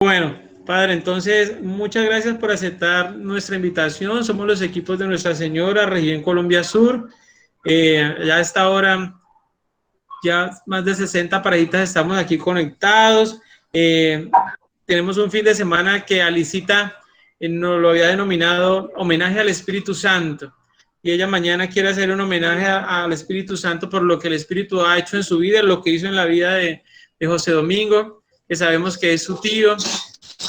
Bueno, Padre, entonces muchas gracias por aceptar nuestra invitación. Somos los equipos de Nuestra Señora, región Colombia Sur. Ya a esta hora, ya más de 60 parejitas estamos aquí conectados. Tenemos un fin de semana que Alicita nos lo había denominado homenaje al Espíritu Santo. Y ella mañana quiere hacer un homenaje al Espíritu Santo por lo que el Espíritu ha hecho en su vida, lo que hizo en la vida de José Domingo, que sabemos que es su tío.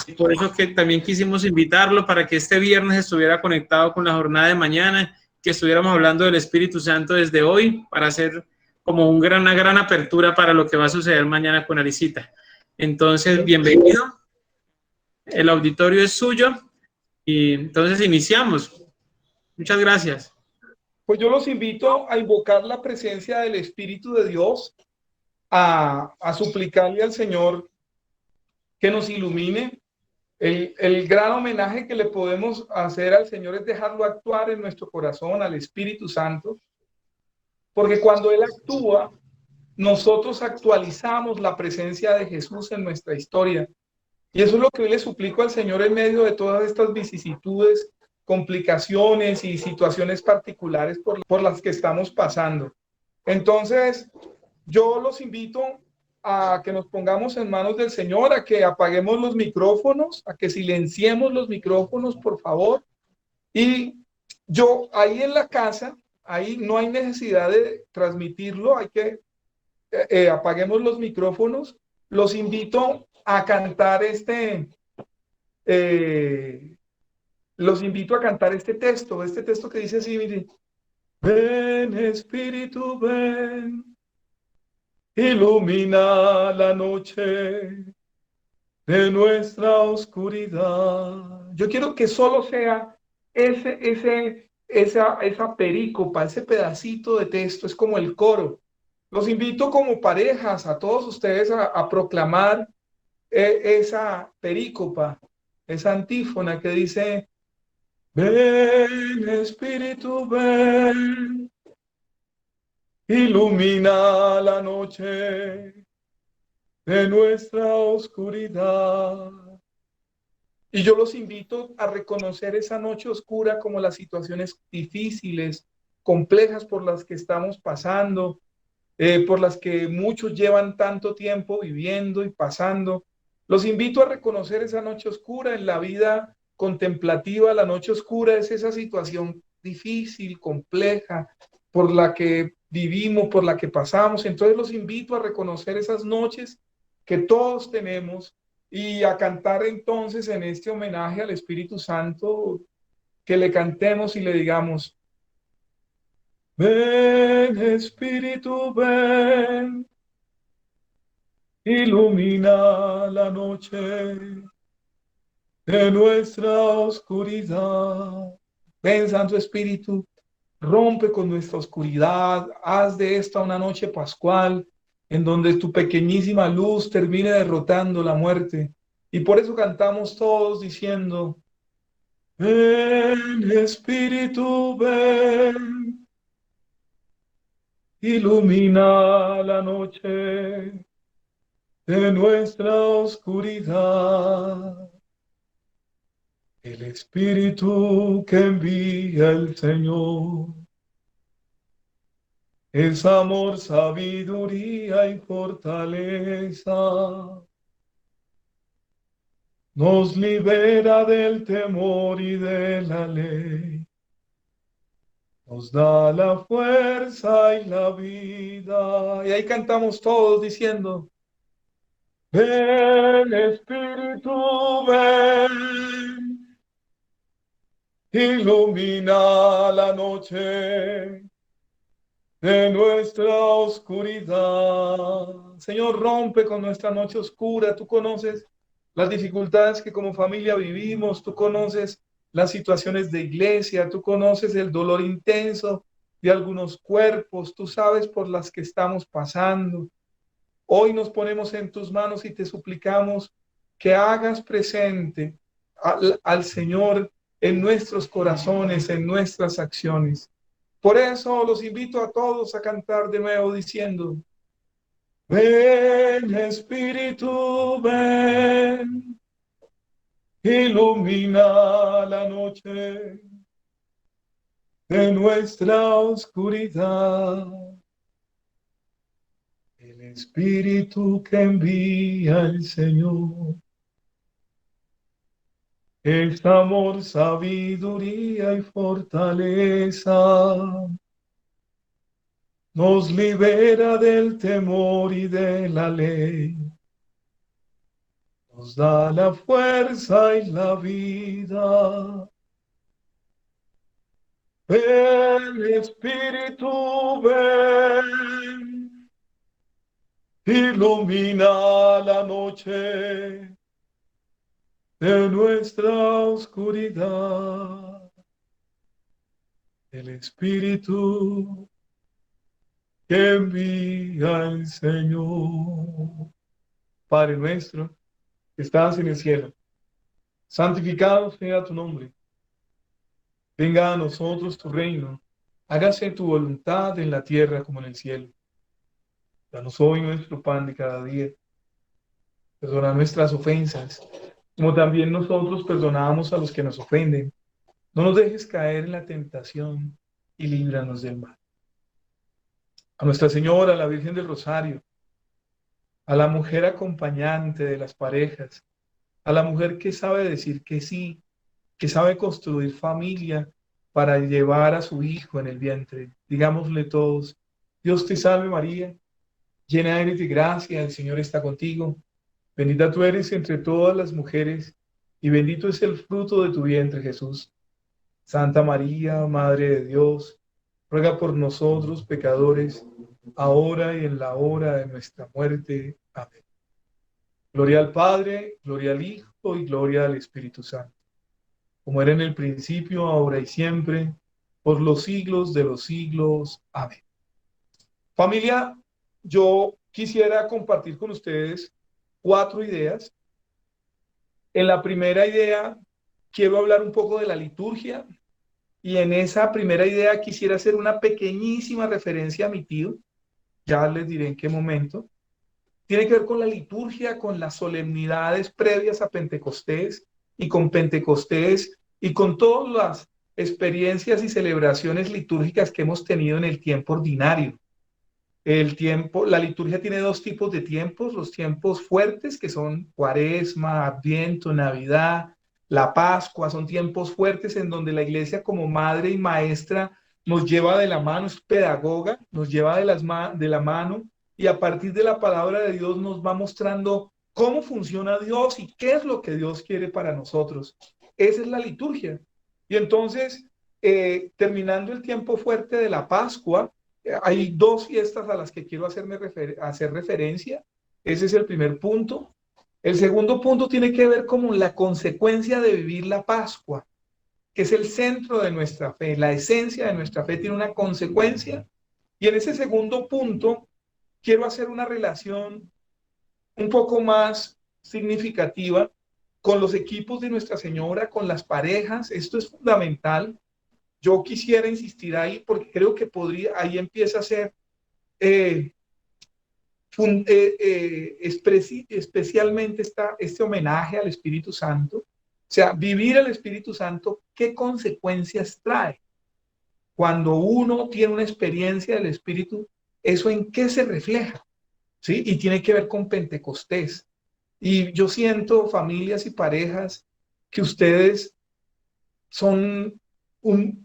Y por eso que también quisimos invitarlo para que este viernes estuviera conectado con la jornada de mañana, que estuviéramos hablando del Espíritu Santo desde hoy para hacer como una gran apertura para lo que va a suceder mañana con Alicita. Entonces, bienvenido. El auditorio es suyo y entonces iniciamos. Muchas gracias. Pues yo los invito a invocar la presencia del Espíritu de Dios, a suplicarle al Señor que nos ilumine. El gran homenaje que le podemos hacer al Señor es dejarlo actuar en nuestro corazón, al Espíritu Santo, porque cuando Él actúa, nosotros actualizamos la presencia de Jesús en nuestra historia. Y eso es lo que hoy le suplico al Señor en medio de todas estas vicisitudes, complicaciones y situaciones particulares por las que estamos pasando. Entonces, yo los invito a que nos pongamos en manos del Señor, a que apaguemos los micrófonos, a que silenciemos los micrófonos, por favor. Y yo ahí en la casa, ahí no hay necesidad de transmitirlo, hay que apaguemos los micrófonos. Los invito a cantar eh, los invito a cantar este texto que dice así, mire, ven Espíritu, ven, ilumina la noche de nuestra oscuridad. Yo quiero que solo sea esa perícopa, ese pedacito de texto, es como el coro. Los invito como parejas a todos ustedes a proclamar esa perícopa, esa antífona que dice, ven Espíritu, ven, ilumina la noche de nuestra oscuridad. Y yo los invito a reconocer esa noche oscura como las situaciones difíciles, complejas por las que estamos pasando, por las que muchos llevan tanto tiempo viviendo y pasando. Los invito a reconocer esa noche oscura en la vida contemplativa. La noche oscura es esa situación difícil, compleja, por la que vivimos, por la que pasamos. Entonces los invito a reconocer esas noches que todos tenemos y a cantar entonces en este homenaje al Espíritu Santo, que le cantemos y le digamos, ven Espíritu, ven, ilumina la noche de nuestra oscuridad. Ven Santo Espíritu, rompe con nuestra oscuridad, haz de esta una noche pascual en donde tu pequeñísima luz termine derrotando la muerte. Y por eso cantamos todos diciendo, ven Espíritu, ven, ilumina la noche de nuestra oscuridad. El Espíritu que envía el Señor es amor, sabiduría y fortaleza. Nos libera del temor y de la ley. Nos da la fuerza y la vida. Y ahí cantamos todos diciendo, ven Espíritu, ven, ilumina la noche de nuestra oscuridad. Señor, rompe con nuestra noche oscura. Tú conoces las dificultades que como familia vivimos, tú conoces las situaciones de iglesia, tú conoces el dolor intenso de algunos cuerpos, tú sabes por las que estamos pasando. Hoy nos ponemos en tus manos y te suplicamos que hagas presente al Señor en nuestros corazones, en nuestras acciones. Por eso los invito a todos a cantar de nuevo diciendo, ven Espíritu, ven, ilumina la noche de nuestra oscuridad. El Espíritu que envía el Señor es amor, sabiduría y fortaleza. Nos libera del temor y de la ley. Nos da la fuerza y la vida. El Espíritu ven, ilumina la noche de nuestra oscuridad. El Espíritu que envía el Señor. Padre nuestro, que estás en el cielo, santificado sea tu nombre. Venga a nosotros tu reino. Hágase tu voluntad en la tierra como en el cielo. Danos hoy nuestro pan de cada día. Perdona nuestras ofensas, como también nosotros perdonamos a los que nos ofenden. No nos dejes caer en la tentación y líbranos del mal. A Nuestra Señora, la Virgen del Rosario, a la mujer acompañante de las parejas, a la mujer que sabe decir que sí, que sabe construir familia para llevar a su hijo en el vientre. Digámosle todos: Dios te salve María, llena eres de gracia, el Señor está contigo. Bendita tú eres entre todas las mujeres, y bendito es el fruto de tu vientre, Jesús. Santa María, Madre de Dios, ruega por nosotros pecadores, ahora y en la hora de nuestra muerte. Amén. Gloria al Padre, gloria al Hijo y gloria al Espíritu Santo, como era en el principio, ahora y siempre, por los siglos de los siglos. Amén. Familia, yo quisiera compartir con ustedes 4 ideas. En la primera idea, quiero hablar un poco de la liturgia, y en esa primera idea quisiera hacer una pequeñísima referencia a mi tío, ya les diré en qué momento. Tiene que ver con la liturgia, con las solemnidades previas a Pentecostés, y con Pentecostés, y con todas las experiencias y celebraciones litúrgicas que hemos tenido en el tiempo ordinario. La liturgia tiene 2 tipos de tiempos: los tiempos fuertes, que son Cuaresma, Adviento, Navidad, la Pascua. Son tiempos fuertes en donde la iglesia, como madre y maestra, nos lleva de la mano, es pedagoga, nos lleva de la mano, y a partir de la palabra de Dios nos va mostrando cómo funciona Dios y qué es lo que Dios quiere para nosotros. Esa es la liturgia. Y entonces, terminando el tiempo fuerte de la Pascua, hay 2 fiestas a las que quiero hacer referencia. Ese es el primer punto. El segundo punto tiene que ver con la consecuencia de vivir la Pascua, que es el centro de nuestra fe. La esencia de nuestra fe tiene una consecuencia. Y en ese segundo punto quiero hacer una relación un poco más significativa con los equipos de Nuestra Señora, con las parejas. Esto es fundamental. Yo quisiera insistir ahí porque creo que ahí empieza a ser especialmente este homenaje al Espíritu Santo. O sea, vivir el Espíritu Santo, ¿qué consecuencias trae? Cuando uno tiene una experiencia del Espíritu, ¿eso en qué se refleja? ¿Sí? Y tiene que ver con Pentecostés. Y yo siento, familias y parejas, que ustedes son un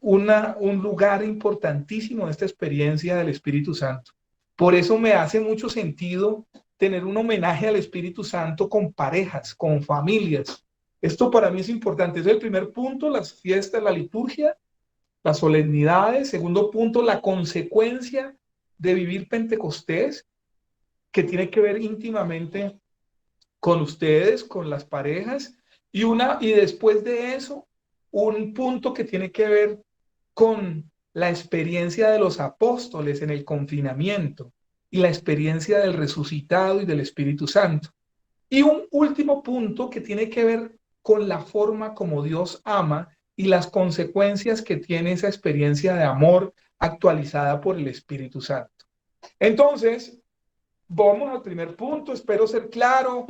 lugar importantísimo de esta experiencia del Espíritu Santo. Por eso me hace mucho sentido tener un homenaje al Espíritu Santo con parejas, con familias. Esto para mí es importante. Es el primer punto: las fiestas, la liturgia, las solemnidades. Segundo punto: la consecuencia de vivir Pentecostés, que tiene que ver íntimamente con ustedes, con las parejas. Y después de eso, un punto que tiene que ver con la experiencia de los apóstoles en el confinamiento y la experiencia del resucitado y del Espíritu Santo. Y un último punto que tiene que ver con la forma como Dios ama y las consecuencias que tiene esa experiencia de amor actualizada por el Espíritu Santo. Entonces, vamos al primer punto. Espero ser claro.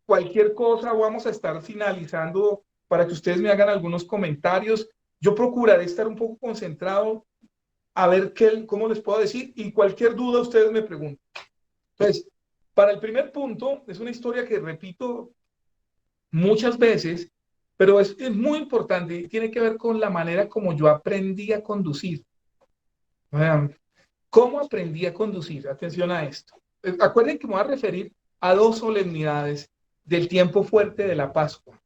cualquier cosa vamos a estar finalizando para que ustedes me hagan algunos comentarios. Yo procuraré estar un poco concentrado a ver cómo les puedo decir, y cualquier duda ustedes me preguntan. Entonces, para el primer punto, es una historia que repito muchas veces, pero es muy importante y tiene que ver con la manera como yo aprendí a conducir. ¿Cómo aprendí a conducir? Atención a esto. Acuérdense que me voy a referir a dos solemnidades del tiempo fuerte de la Pascua.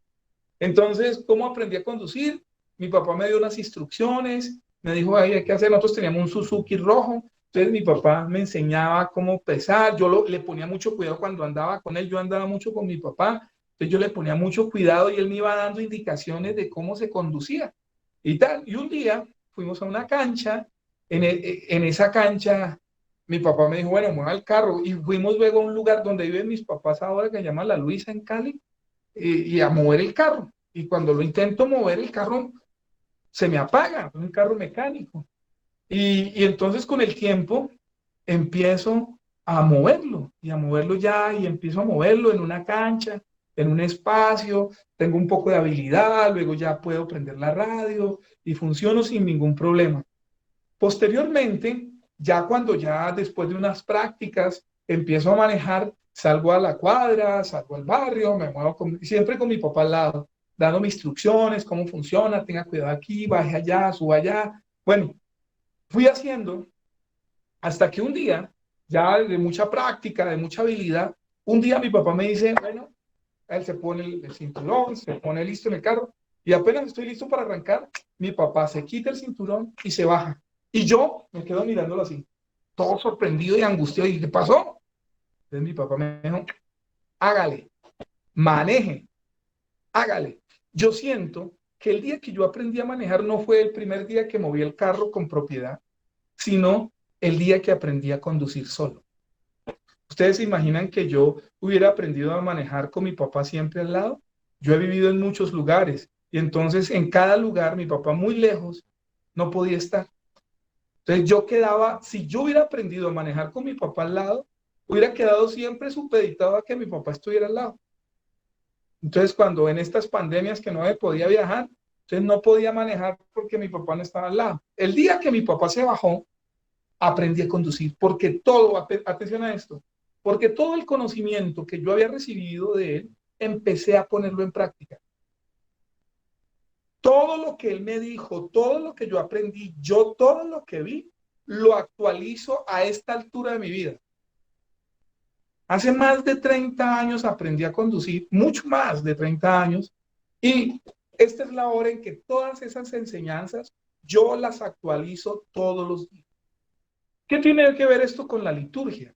Entonces, ¿cómo aprendí a conducir? Mi papá me dio unas instrucciones, me dijo, ahí hay que hacer, nosotros teníamos un Suzuki rojo, entonces mi papá me enseñaba cómo pesar, le ponía mucho cuidado cuando andaba con él, yo andaba mucho con mi papá, entonces yo le ponía mucho cuidado y él me iba dando indicaciones de cómo se conducía y tal. Y un día fuimos a una cancha, en esa cancha mi papá me dijo, bueno, mueva el carro, y fuimos luego a un lugar donde viven mis papás ahora que se llama La Luisa en Cali, y a mover el carro. Y cuando lo intento mover, el carro se me apaga, es un carro mecánico. Y entonces con el tiempo empiezo a moverlo y a moverlo ya y empiezo a moverlo en una cancha, en un espacio, tengo un poco de habilidad, luego ya puedo prender la radio y funciono sin ningún problema. Posteriormente, ya cuando ya después de unas prácticas empiezo a manejar, salgo a la cuadra, salgo al barrio, me muevo siempre con mi papá al lado, dándome instrucciones, cómo funciona, tenga cuidado aquí, baje allá, suba allá. Bueno, fui haciendo hasta que un día, ya de mucha práctica, de mucha habilidad, un día mi papá me dice, bueno, él se pone el cinturón, se pone listo en el carro, y apenas estoy listo para arrancar, mi papá se quita el cinturón y se baja. Y yo me quedo mirándolo así, todo sorprendido y angustiado. ¿Y qué pasó? Entonces mi papá me dijo, hágale, maneje, hágale. Yo siento que el día que yo aprendí a manejar no fue el primer día que moví el carro con propiedad, sino el día que aprendí a conducir solo. ¿Ustedes se imaginan que yo hubiera aprendido a manejar con mi papá siempre al lado? Yo he vivido en muchos lugares y entonces en cada lugar mi papá muy lejos no podía estar. Entonces yo quedaba, si yo hubiera aprendido a manejar con mi papá al lado, hubiera quedado siempre supeditado a que mi papá estuviera al lado. Entonces cuando en estas pandemias que no me podía viajar, entonces no podía manejar porque mi papá no estaba al lado. El día que mi papá se bajó, aprendí a conducir, porque todo, atención a esto, porque todo el conocimiento que yo había recibido de él, empecé a ponerlo en práctica. Todo lo que él me dijo, todo lo que yo aprendí, yo todo lo que vi, lo actualizo a esta altura de mi vida. Hace más de 30 años aprendí a conducir, mucho más de 30 años, y esta es la hora en que todas esas enseñanzas yo las actualizo todos los días. ¿Qué tiene que ver esto con la liturgia?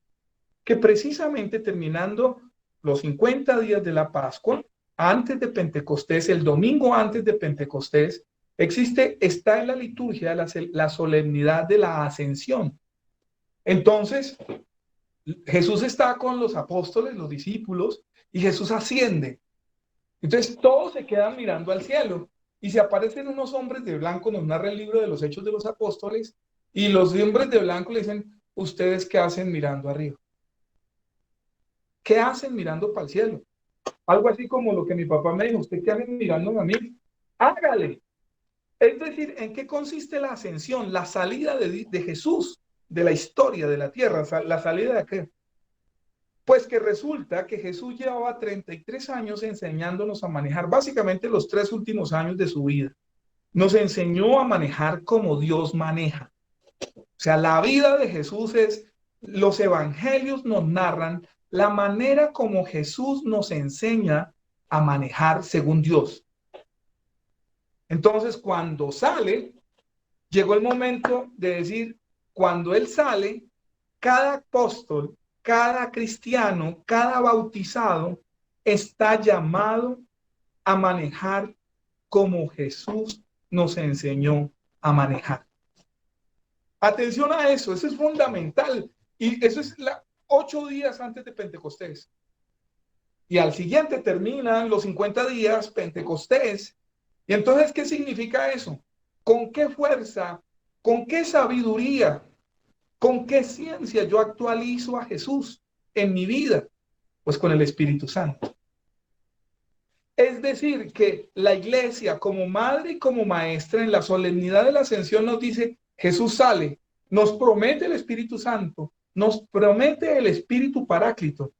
Que precisamente terminando los 50 días de la Pascua, antes de Pentecostés, el domingo antes de Pentecostés, está en la liturgia la solemnidad de la Ascensión. Entonces, Jesús está con los apóstoles, los discípulos, y Jesús asciende. Entonces, todos se quedan mirando al cielo, y se aparecen unos hombres de blanco, nos narra el libro de los Hechos de los Apóstoles, y los hombres de blanco le dicen, ¿ustedes qué hacen mirando arriba? ¿Qué hacen mirando para el cielo? Algo así como lo que mi papá me dijo, ¿usted qué hace mirando a mí? Hágale. Es decir, ¿en qué consiste la ascensión? La salida de Jesús de la historia de la tierra. ¿La salida de qué? Pues que resulta que Jesús llevaba 33 años enseñándonos a manejar, básicamente los 3 últimos años de su vida. Nos enseñó a manejar como Dios maneja. O sea, la vida de Jesús los evangelios nos narran la manera como Jesús nos enseña a manejar según Dios. Entonces, cuando sale, llegó el momento de decir, cuando Él sale, cada apóstol, cada cristiano, cada bautizado está llamado a manejar como Jesús nos enseñó a manejar. Atención a eso es fundamental. Y eso es 8 días antes de Pentecostés. Y al siguiente terminan los 50 días, Pentecostés. Y entonces, ¿qué significa eso? ¿Con qué fuerza, con qué sabiduría, con qué ciencia yo actualizo a Jesús en mi vida? Pues con el Espíritu Santo. Es decir, que la iglesia como madre y como maestra en la solemnidad de la ascensión nos dice, Jesús sale, nos promete el Espíritu Santo, nos promete el Espíritu Paráclito.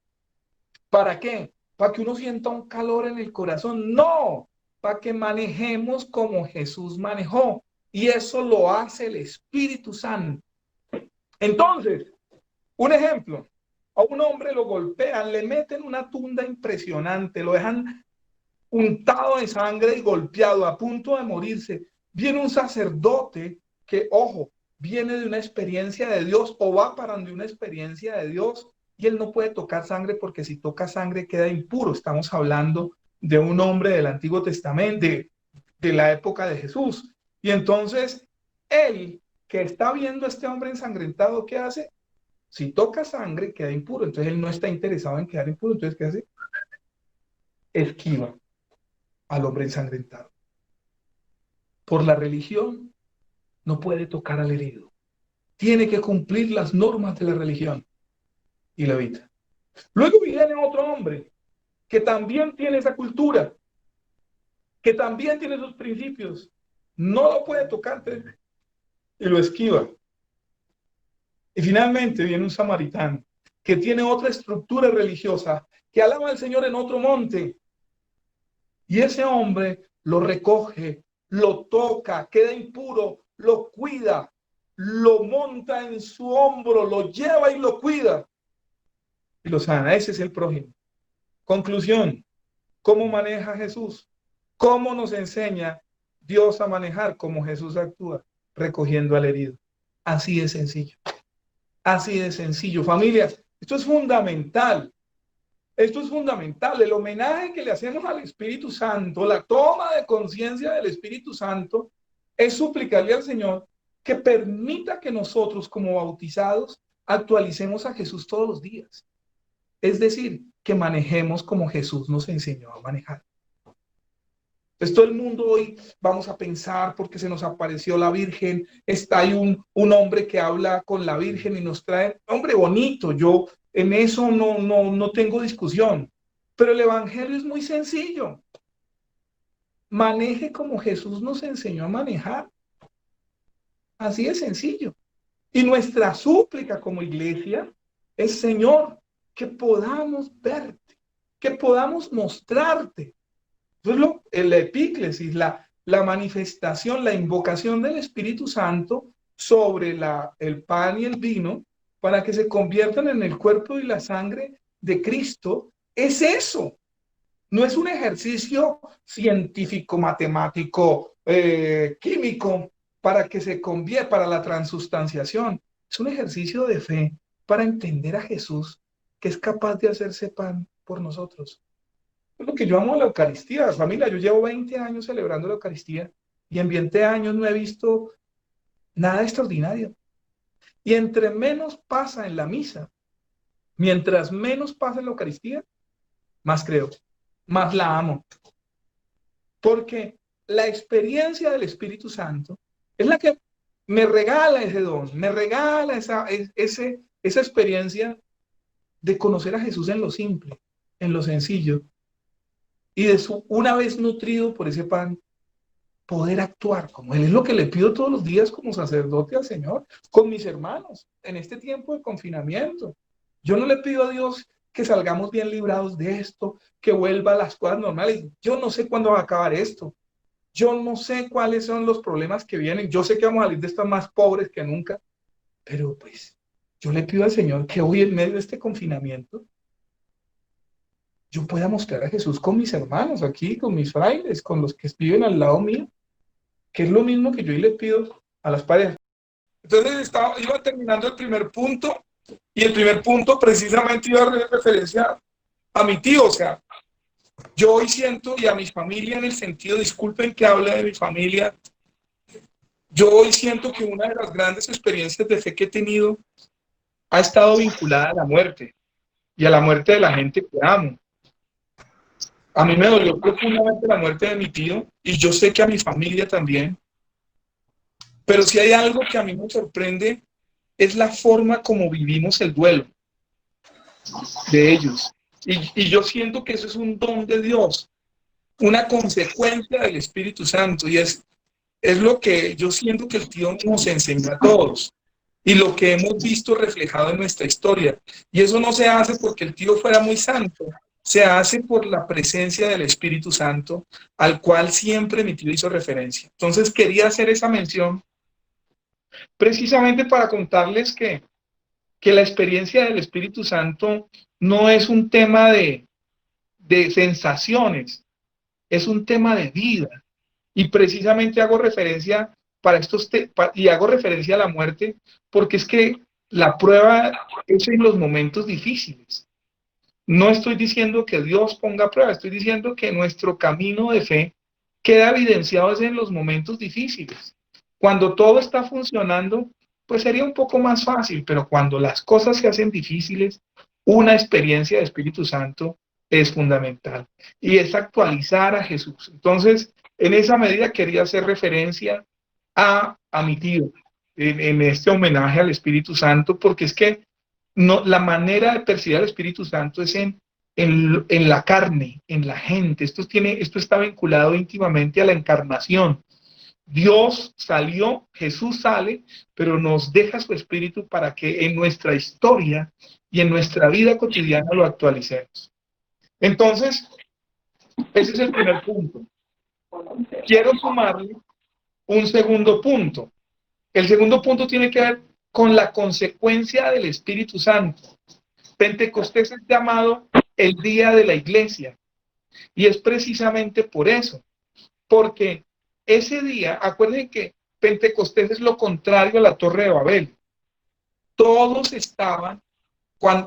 ¿Para qué? Para que uno sienta un calor en el corazón. No, para que manejemos como Jesús manejó. Y eso lo hace el Espíritu Santo. Entonces, un ejemplo, a un hombre lo golpean, le meten una tunda impresionante, lo dejan untado de sangre y golpeado, a punto de morirse. Viene un sacerdote que, ojo, viene de una experiencia de Dios o va para de una experiencia de Dios y él no puede tocar sangre porque si toca sangre queda impuro. Estamos hablando de un hombre del Antiguo Testamento, de la época de Jesús. Y entonces, él que está viendo a este hombre ensangrentado, ¿qué hace? Si toca sangre, queda impuro. Entonces, él no está interesado en quedar impuro. Entonces, ¿qué hace? Esquiva al hombre ensangrentado. Por la religión, no puede tocar al herido. Tiene que cumplir las normas de la religión y lo evita. Luego viene otro hombre que también tiene esa cultura, que también tiene esos principios. No lo puede tocar y lo esquiva. Y finalmente viene un samaritano que tiene otra estructura religiosa, que alaba al Señor en otro monte. Y ese hombre lo recoge, lo toca, queda impuro, lo cuida, lo monta en su hombro, lo lleva y lo cuida. Y lo sana. Ese es el prójimo. Conclusión. ¿Cómo maneja Jesús? ¿Cómo nos enseña Dios a manejar? Como Jesús actúa, recogiendo al herido. Así de sencillo. Así de sencillo. Familia, esto es fundamental. Esto es fundamental. El homenaje que le hacemos al Espíritu Santo, la toma de conciencia del Espíritu Santo, es suplicarle al Señor que permita que nosotros como bautizados actualicemos a Jesús todos los días. Es decir, que manejemos como Jesús nos enseñó a manejar. Entonces todo el mundo hoy vamos a pensar porque se nos apareció la Virgen, está ahí un hombre que habla con la Virgen y nos trae, hombre bonito, yo en eso no tengo discusión, pero el Evangelio es muy sencillo. Maneje como Jesús nos enseñó a manejar. Así de sencillo. Y nuestra súplica como iglesia es, Señor, que podamos verte, que podamos mostrarte. Entonces, la epíclesis, la manifestación, la invocación del Espíritu Santo sobre el pan y el vino para que se conviertan en el cuerpo y la sangre de Cristo, es eso. No es un ejercicio científico, matemático, químico, para que se convierta, para la transustanciación. Es un ejercicio de fe para entender a Jesús, que es capaz de hacerse pan por nosotros. Es lo que yo amo de la Eucaristía, familia. Yo llevo 20 años celebrando la Eucaristía y en 20 años no he visto nada extraordinario. Y entre menos pasa en la misa, mientras menos pasa en la Eucaristía, más creo, más la amo. Porque la experiencia del Espíritu Santo es la que me regala ese don, me regala esa experiencia de conocer a Jesús en lo simple, en lo sencillo, y una vez nutrido por ese pan, poder actuar como Él. Es lo que le pido todos los días como sacerdote al Señor, con mis hermanos, en este tiempo de confinamiento. Yo no le pido a Dios que salgamos bien librados de esto, que vuelva a las cosas normales. Yo no sé cuándo va a acabar esto. Yo no sé cuáles son los problemas que vienen. Yo sé que vamos a salir de estas más pobres que nunca, pero pues yo le pido al Señor que hoy en medio de este confinamiento yo pueda mostrar a Jesús con mis hermanos aquí, con mis frailes, con los que viven al lado mío, que es lo mismo que yo hoy le pido a las parejas. Entonces iba terminando el primer punto, y el primer punto precisamente iba a hacer referencia a mi tío. O sea, yo hoy siento, y a mi familia en el sentido, disculpen que hable de mi familia, yo hoy siento que una de las grandes experiencias de fe que he tenido ha estado vinculada a la muerte, y a la muerte de la gente que amo. A mí me dolió profundamente la muerte de mi tío, y yo sé que a mi familia también. Pero si hay algo que a mí me sorprende, es la forma como vivimos el duelo de ellos. Y yo siento que eso es un don de Dios, una consecuencia del Espíritu Santo, y es lo que yo siento que el tío nos enseña a todos y lo que hemos visto reflejado en nuestra historia. Y eso no se hace porque el tío fuera muy santo, se hace por la presencia del Espíritu Santo, al cual siempre mi tío hizo referencia. Entonces quería hacer esa mención precisamente para contarles que la experiencia del Espíritu Santo no es un tema de sensaciones, es un tema de vida. Y precisamente hago referencia para y hago referencia a la muerte, porque es que la prueba es en los momentos difíciles. No estoy diciendo que Dios ponga prueba, estoy diciendo que nuestro camino de fe queda evidenciado en los momentos difíciles. Cuando todo está funcionando, pues sería un poco más fácil, pero cuando las cosas se hacen difíciles, una experiencia de Espíritu Santo es fundamental y es actualizar a Jesús. Entonces, en esa medida quería hacer referencia a mi tío en este homenaje al Espíritu Santo, porque es que no, la manera de percibir al Espíritu Santo es en la carne, en la gente. Esto está vinculado íntimamente a la encarnación. Dios salió, Jesús sale, pero nos deja su Espíritu para que en nuestra historia y en nuestra vida cotidiana lo actualicemos. Entonces, ese es el primer punto. Quiero sumarle un segundo punto. El segundo punto tiene que ver con la consecuencia del Espíritu Santo. Pentecostés es llamado el día de la iglesia y es precisamente por eso, porque ese día, acuérdense que Pentecostés es lo contrario a la Torre de Babel. Todos estaban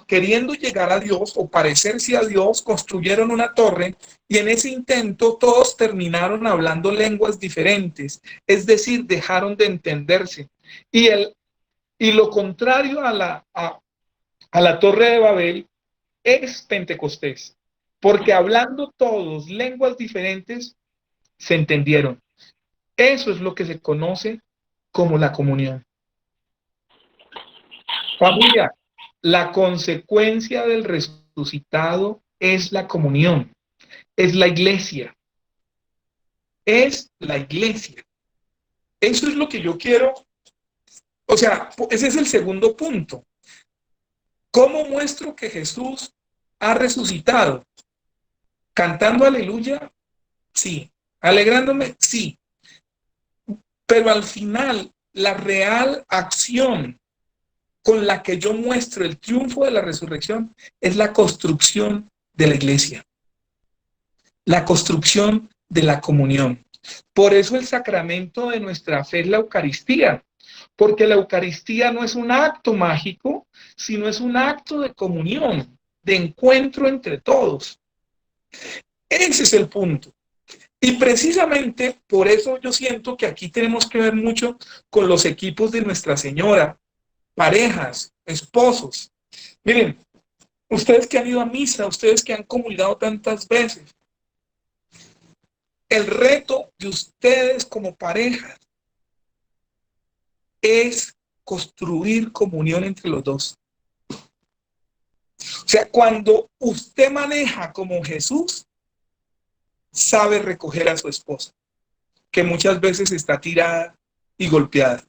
queriendo llegar a Dios o parecerse a Dios, construyeron una torre y en ese intento todos terminaron hablando lenguas diferentes, es decir, dejaron de entenderse. Y lo contrario a la Torre de Babel es Pentecostés, porque hablando todos lenguas diferentes se entendieron. Eso es lo que se conoce como la comunión. Familia, la consecuencia del resucitado es la comunión, es la iglesia, es la iglesia. Eso es lo que yo quiero. O sea, ese es el segundo punto. ¿Cómo muestro que Jesús ha resucitado? ¿Cantando aleluya? Sí. ¿Alegrándome? Sí. Pero al final, la real acción con la que yo muestro el triunfo de la resurrección es la construcción de la iglesia, la construcción de la comunión. Por eso el sacramento de nuestra fe es la Eucaristía, porque la Eucaristía no es un acto mágico, sino es un acto de comunión, de encuentro entre todos. Ese es el punto. Y precisamente por eso yo siento que aquí tenemos que ver mucho con los equipos de Nuestra Señora, parejas, esposos. Miren, ustedes que han ido a misa, ustedes que han comulgado tantas veces, el reto de ustedes como parejas es construir comunión entre los dos. O sea, cuando usted maneja como Jesús, sabe recoger a su esposa, que muchas veces está tirada y golpeada.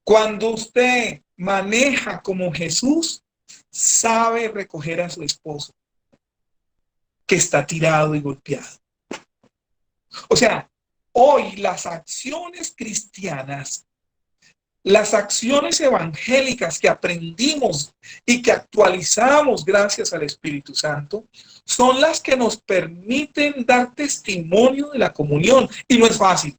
Cuando usted maneja como Jesús, sabe recoger a su esposo, que está tirado y golpeado. O sea, hoy las acciones cristianas, las acciones evangélicas que aprendimos y que actualizamos gracias al Espíritu Santo, son las que nos permiten dar testimonio de la comunión. Y no es fácil.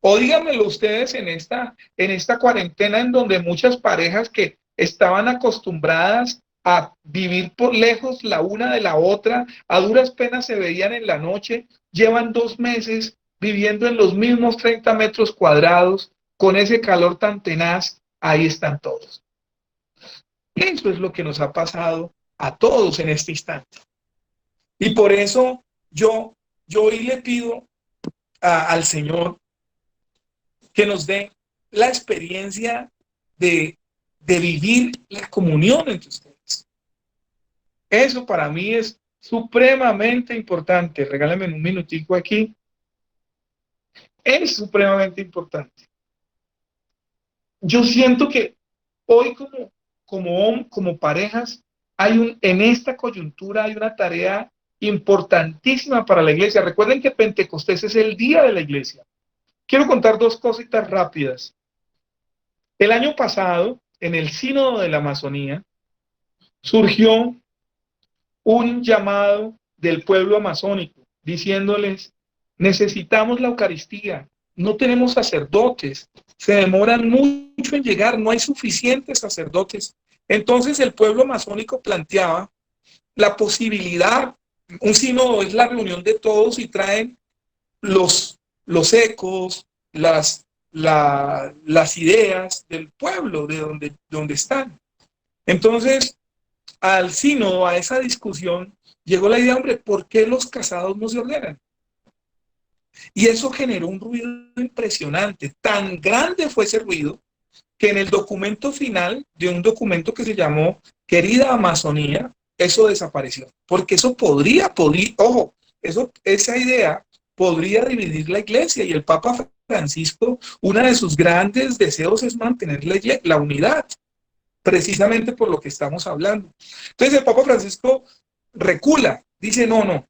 O díganmelo ustedes en esta cuarentena en donde muchas parejas que estaban acostumbradas a vivir por lejos la una de la otra, a duras penas se veían en la noche, llevan 2 meses viviendo en los mismos 30 metros cuadrados, con ese calor tan tenaz, ahí están todos. Eso es lo que nos ha pasado a todos en este instante. Y por eso yo hoy le pido al Señor que nos dé la experiencia de vivir la comunión entre ustedes. Eso para mí es supremamente importante. Regálame un minutico aquí. Es supremamente importante. Yo siento que hoy como parejas en esta coyuntura hay una tarea importantísima para la iglesia. Recuerden que Pentecostés es el día de la iglesia. Quiero contar dos cositas rápidas. El año pasado, en el Sínodo de la Amazonía, surgió un llamado del pueblo amazónico diciéndoles: necesitamos la Eucaristía, no tenemos sacerdotes, se demoran mucho en llegar, no hay suficientes sacerdotes. Entonces el pueblo amazónico planteaba la posibilidad, un sínodo es la reunión de todos y traen los ecos, las ideas del pueblo, de donde están. Entonces, al sínodo, a esa discusión, llegó la idea: hombre, ¿por qué los casados no se ordenan? Y eso generó un ruido impresionante. Tan grande fue ese ruido que en el documento final de un documento que se llamó Querida Amazonía, eso desapareció. Porque eso ojo, esa idea podría dividir la iglesia, y el Papa Francisco, uno de sus grandes deseos es mantener la unidad, precisamente por lo que estamos hablando. Entonces el Papa Francisco recula, dice: no,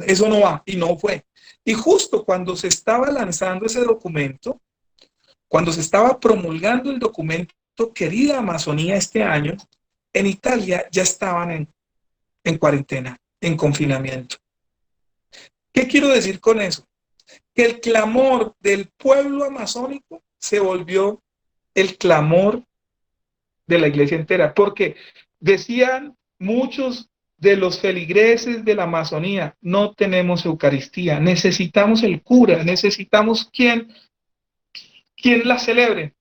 eso no va, y no fue. Y justo cuando se estaba lanzando ese documento, cuando se estaba promulgando el documento Querida Amazonía este año, en Italia ya estaban en cuarentena, en confinamiento. ¿Qué quiero decir con eso? Que el clamor del pueblo amazónico se volvió el clamor de la iglesia entera, porque decían muchos de los feligreses de la Amazonía: no tenemos Eucaristía, necesitamos el cura, necesitamos quien la celebre.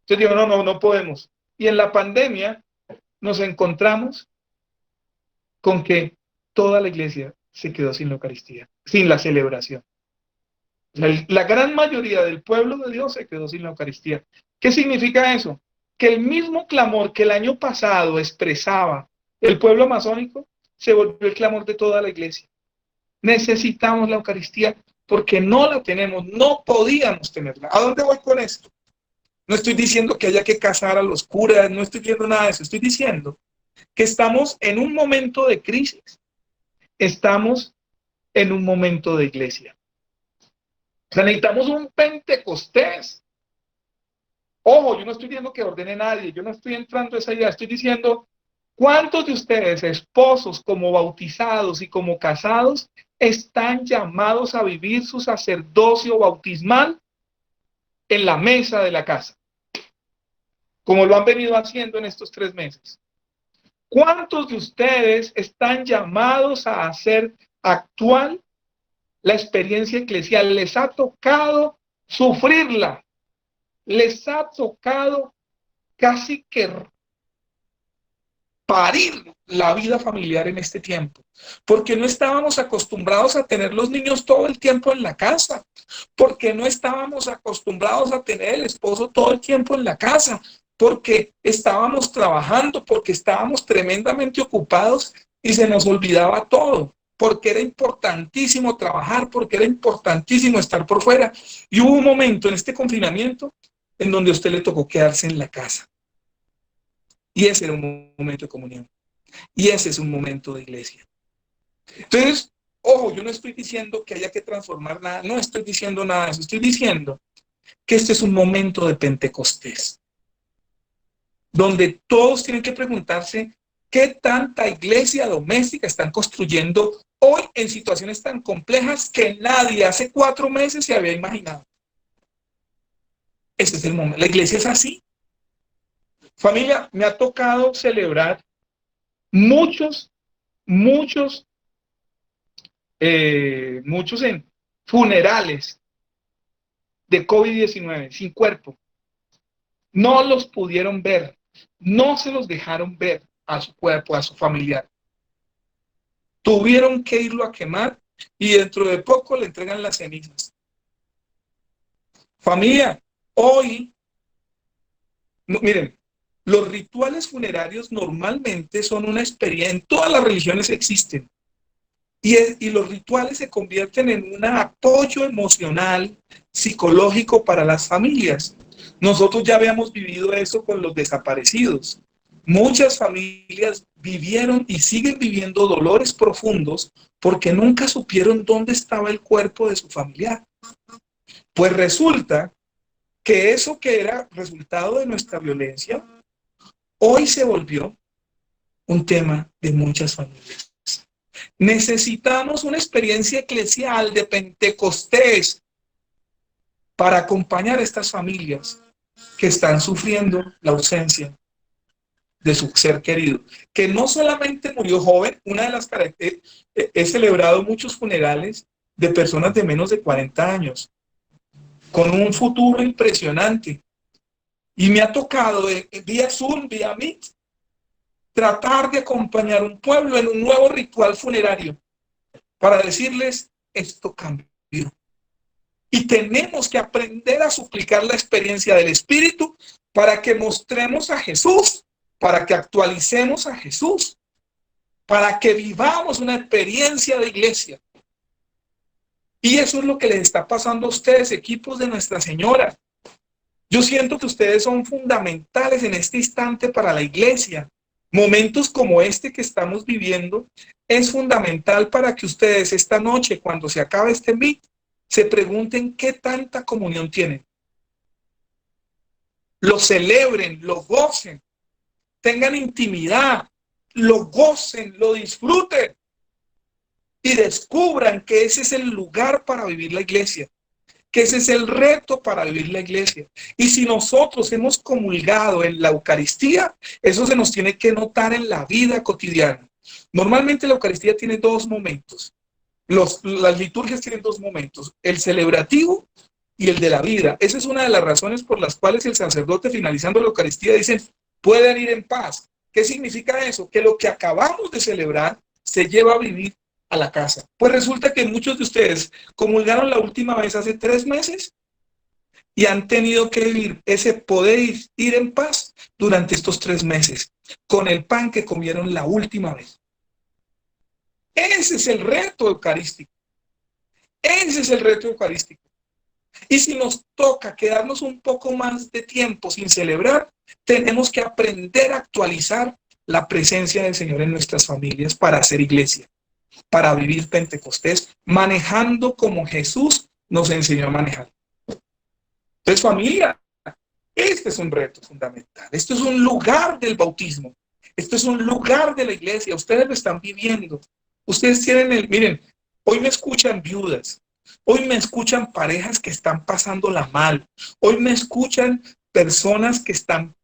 Entonces digo: no podemos. Y en la pandemia nos encontramos con que toda la iglesia se quedó sin la Eucaristía, sin la celebración. La gran mayoría del pueblo de Dios se quedó sin la Eucaristía. ¿Qué significa eso? Que el mismo clamor que el año pasado expresaba el pueblo amazónico se volvió el clamor de toda la iglesia. Necesitamos la Eucaristía porque no la tenemos, no podíamos tenerla. ¿A dónde voy con esto? No estoy diciendo que haya que casar a los curas, no estoy diciendo nada de eso. Estoy diciendo que estamos en un momento de crisis, estamos en un momento de iglesia. O sea, necesitamos un Pentecostés. Ojo, yo no estoy diciendo que ordene a nadie, yo no estoy entrando a esa idea, estoy diciendo: ¿cuántos de ustedes, esposos como bautizados y como casados, están llamados a vivir su sacerdocio bautismal en la mesa de la casa, como lo han venido haciendo en estos 3 meses? ¿Cuántos de ustedes están llamados a hacer actual la experiencia eclesial? Les ha tocado sufrirla, les ha tocado casi que parir la vida familiar en este tiempo, porque no estábamos acostumbrados a tener los niños todo el tiempo en la casa, porque no estábamos acostumbrados a tener el esposo todo el tiempo en la casa, porque estábamos trabajando, porque estábamos tremendamente ocupados y se nos olvidaba todo, porque era importantísimo trabajar, porque era importantísimo estar por fuera. Y hubo un momento en este confinamiento en donde a usted le tocó quedarse en la casa. Y ese era un momento de comunión. Y ese es un momento de iglesia. Entonces, ojo, yo no estoy diciendo que haya que transformar nada, no estoy diciendo nada de eso, estoy diciendo que este es un momento de Pentecostés, donde todos tienen que preguntarse qué tanta iglesia doméstica están construyendo hoy en situaciones tan complejas que nadie hace 4 meses se había imaginado. Este es el momento. La iglesia es así. Familia, me ha tocado celebrar muchos en funerales de COVID-19 sin cuerpo. No los pudieron ver, no se los dejaron ver a su cuerpo, a su familiar. Tuvieron que irlo a quemar y dentro de poco le entregan las cenizas. Familia, hoy, miren, los rituales funerarios normalmente son una experiencia, en todas las religiones existen, Y los rituales se convierten en un apoyo emocional, psicológico para las familias. Nosotros ya habíamos vivido eso con los desaparecidos. Muchas familias vivieron y siguen viviendo dolores profundos porque nunca supieron dónde estaba el cuerpo de su familiar. Pues resulta que eso que era resultado de nuestra violencia, hoy se volvió un tema de muchas familias. Necesitamos una experiencia eclesial de Pentecostés para acompañar a estas familias que están sufriendo la ausencia de su ser querido, que no solamente murió joven. Una de las características, he celebrado muchos funerales de personas de menos de 40 años, con un futuro impresionante, y me ha tocado vía Zoom, vía Meet, tratar de acompañar a un pueblo en un nuevo ritual funerario para decirles, esto cambió. Y tenemos que aprender a suplicar la experiencia del Espíritu para que mostremos a Jesús, para que actualicemos a Jesús, para que vivamos una experiencia de iglesia. Y eso es lo que les está pasando a ustedes, equipos de Nuestra Señora. Yo siento que ustedes son fundamentales en este instante para la iglesia. Momentos como este que estamos viviendo es fundamental para que ustedes esta noche, cuando se acabe este meet, se pregunten qué tanta comunión tienen. Lo celebren, lo gocen, tengan intimidad, lo gocen, lo disfruten y descubran que ese es el lugar para vivir la iglesia, que ese es el reto para vivir la iglesia. Y si nosotros hemos comulgado en la Eucaristía, eso se nos tiene que notar en la vida cotidiana. Normalmente la Eucaristía tiene dos momentos. Las liturgias tienen dos momentos, el celebrativo y el de la vida. Esa es una de las razones por las cuales el sacerdote, finalizando la Eucaristía, dice, pueden ir en paz. ¿Qué significa eso? Que lo que acabamos de celebrar se lleva a vivir a la casa. Pues resulta que muchos de ustedes comulgaron la última vez hace 3 meses y han tenido que vivir ese poder ir en paz durante estos 3 meses con el pan que comieron la última vez. Ese es el reto eucarístico. Ese es el reto eucarístico. Y si nos toca quedarnos un poco más de tiempo sin celebrar, tenemos que aprender a actualizar la presencia del Señor en nuestras familias para hacer iglesia, para vivir Pentecostés, manejando como Jesús nos enseñó a manejar. Entonces, familia, este es un reto fundamental. Esto es un lugar del bautismo. Esto es un lugar de la iglesia. Ustedes lo están viviendo. Ustedes tienen miren, hoy me escuchan viudas. Hoy me escuchan parejas que están pasándola mal. Hoy me escuchan personas que están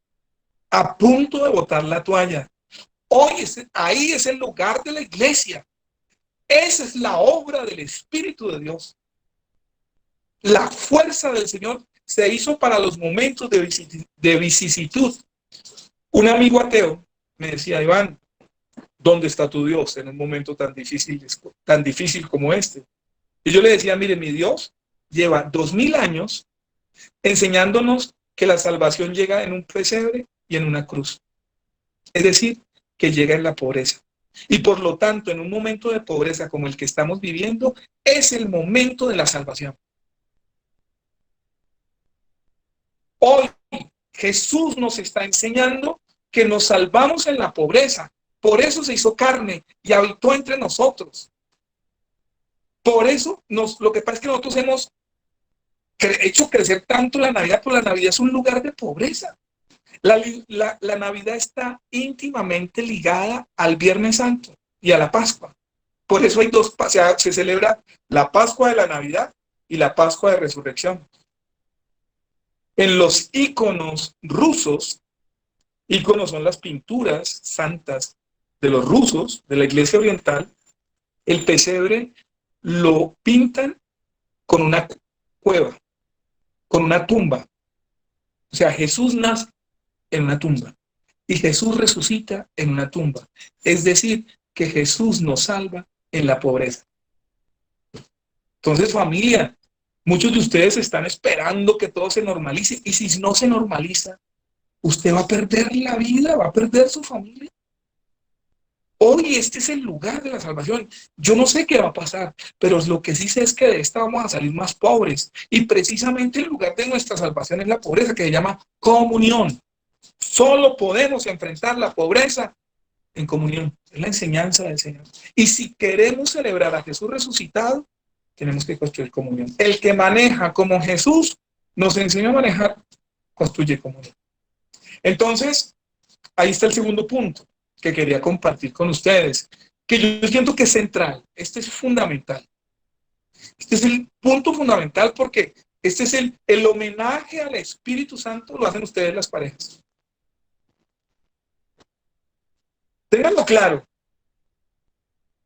a punto de botar la toalla. Ahí es el lugar de la iglesia. Esa es la obra del Espíritu de Dios. La fuerza del Señor se hizo para los momentos de vicisitud. Un amigo ateo me decía, Iván, ¿dónde está tu Dios en un momento tan difícil como este? Y yo le decía, mire, mi Dios lleva 2000 años enseñándonos que la salvación llega en un pesebre y en una cruz. Es decir, que llega en la pobreza. Y por lo tanto, en un momento de pobreza como el que estamos viviendo, es el momento de la salvación. Hoy Jesús nos está enseñando que nos salvamos en la pobreza. Por eso se hizo carne y habitó entre nosotros. Por eso, lo que pasa es que nosotros hemos hecho crecer tanto la Navidad, porque la Navidad es un lugar de pobreza. La Navidad está íntimamente ligada al Viernes Santo y a la Pascua. Por eso hay dos, se celebra la Pascua de la Navidad y la Pascua de Resurrección. En los íconos rusos, íconos son las pinturas santas de los rusos, de la Iglesia Oriental, el pesebre lo pintan con una cueva, con una tumba. O sea, Jesús nace en una tumba y Jesús resucita en una tumba. Es decir, que Jesús nos salva en la pobreza. Entonces, familia, muchos de ustedes están esperando que todo se normalice, y si no se normaliza, usted va a perder la vida, va a perder su familia. Hoy este es el lugar de la salvación. Yo no sé qué va a pasar, pero lo que sí sé es que de esta vamos a salir más pobres. Y precisamente el lugar de nuestra salvación es la pobreza, que se llama comunión. Solo podemos enfrentar la pobreza en comunión. Es la enseñanza del Señor. Y si queremos celebrar a Jesús resucitado, tenemos que construir comunión. El que maneja como Jesús nos enseñó a manejar, construye comunión. Entonces, ahí está el segundo punto que quería compartir con ustedes, que yo siento que es central. Este es fundamental. Este es el punto fundamental porque este es el homenaje al Espíritu Santo, lo hacen ustedes las parejas. Ténganlo claro.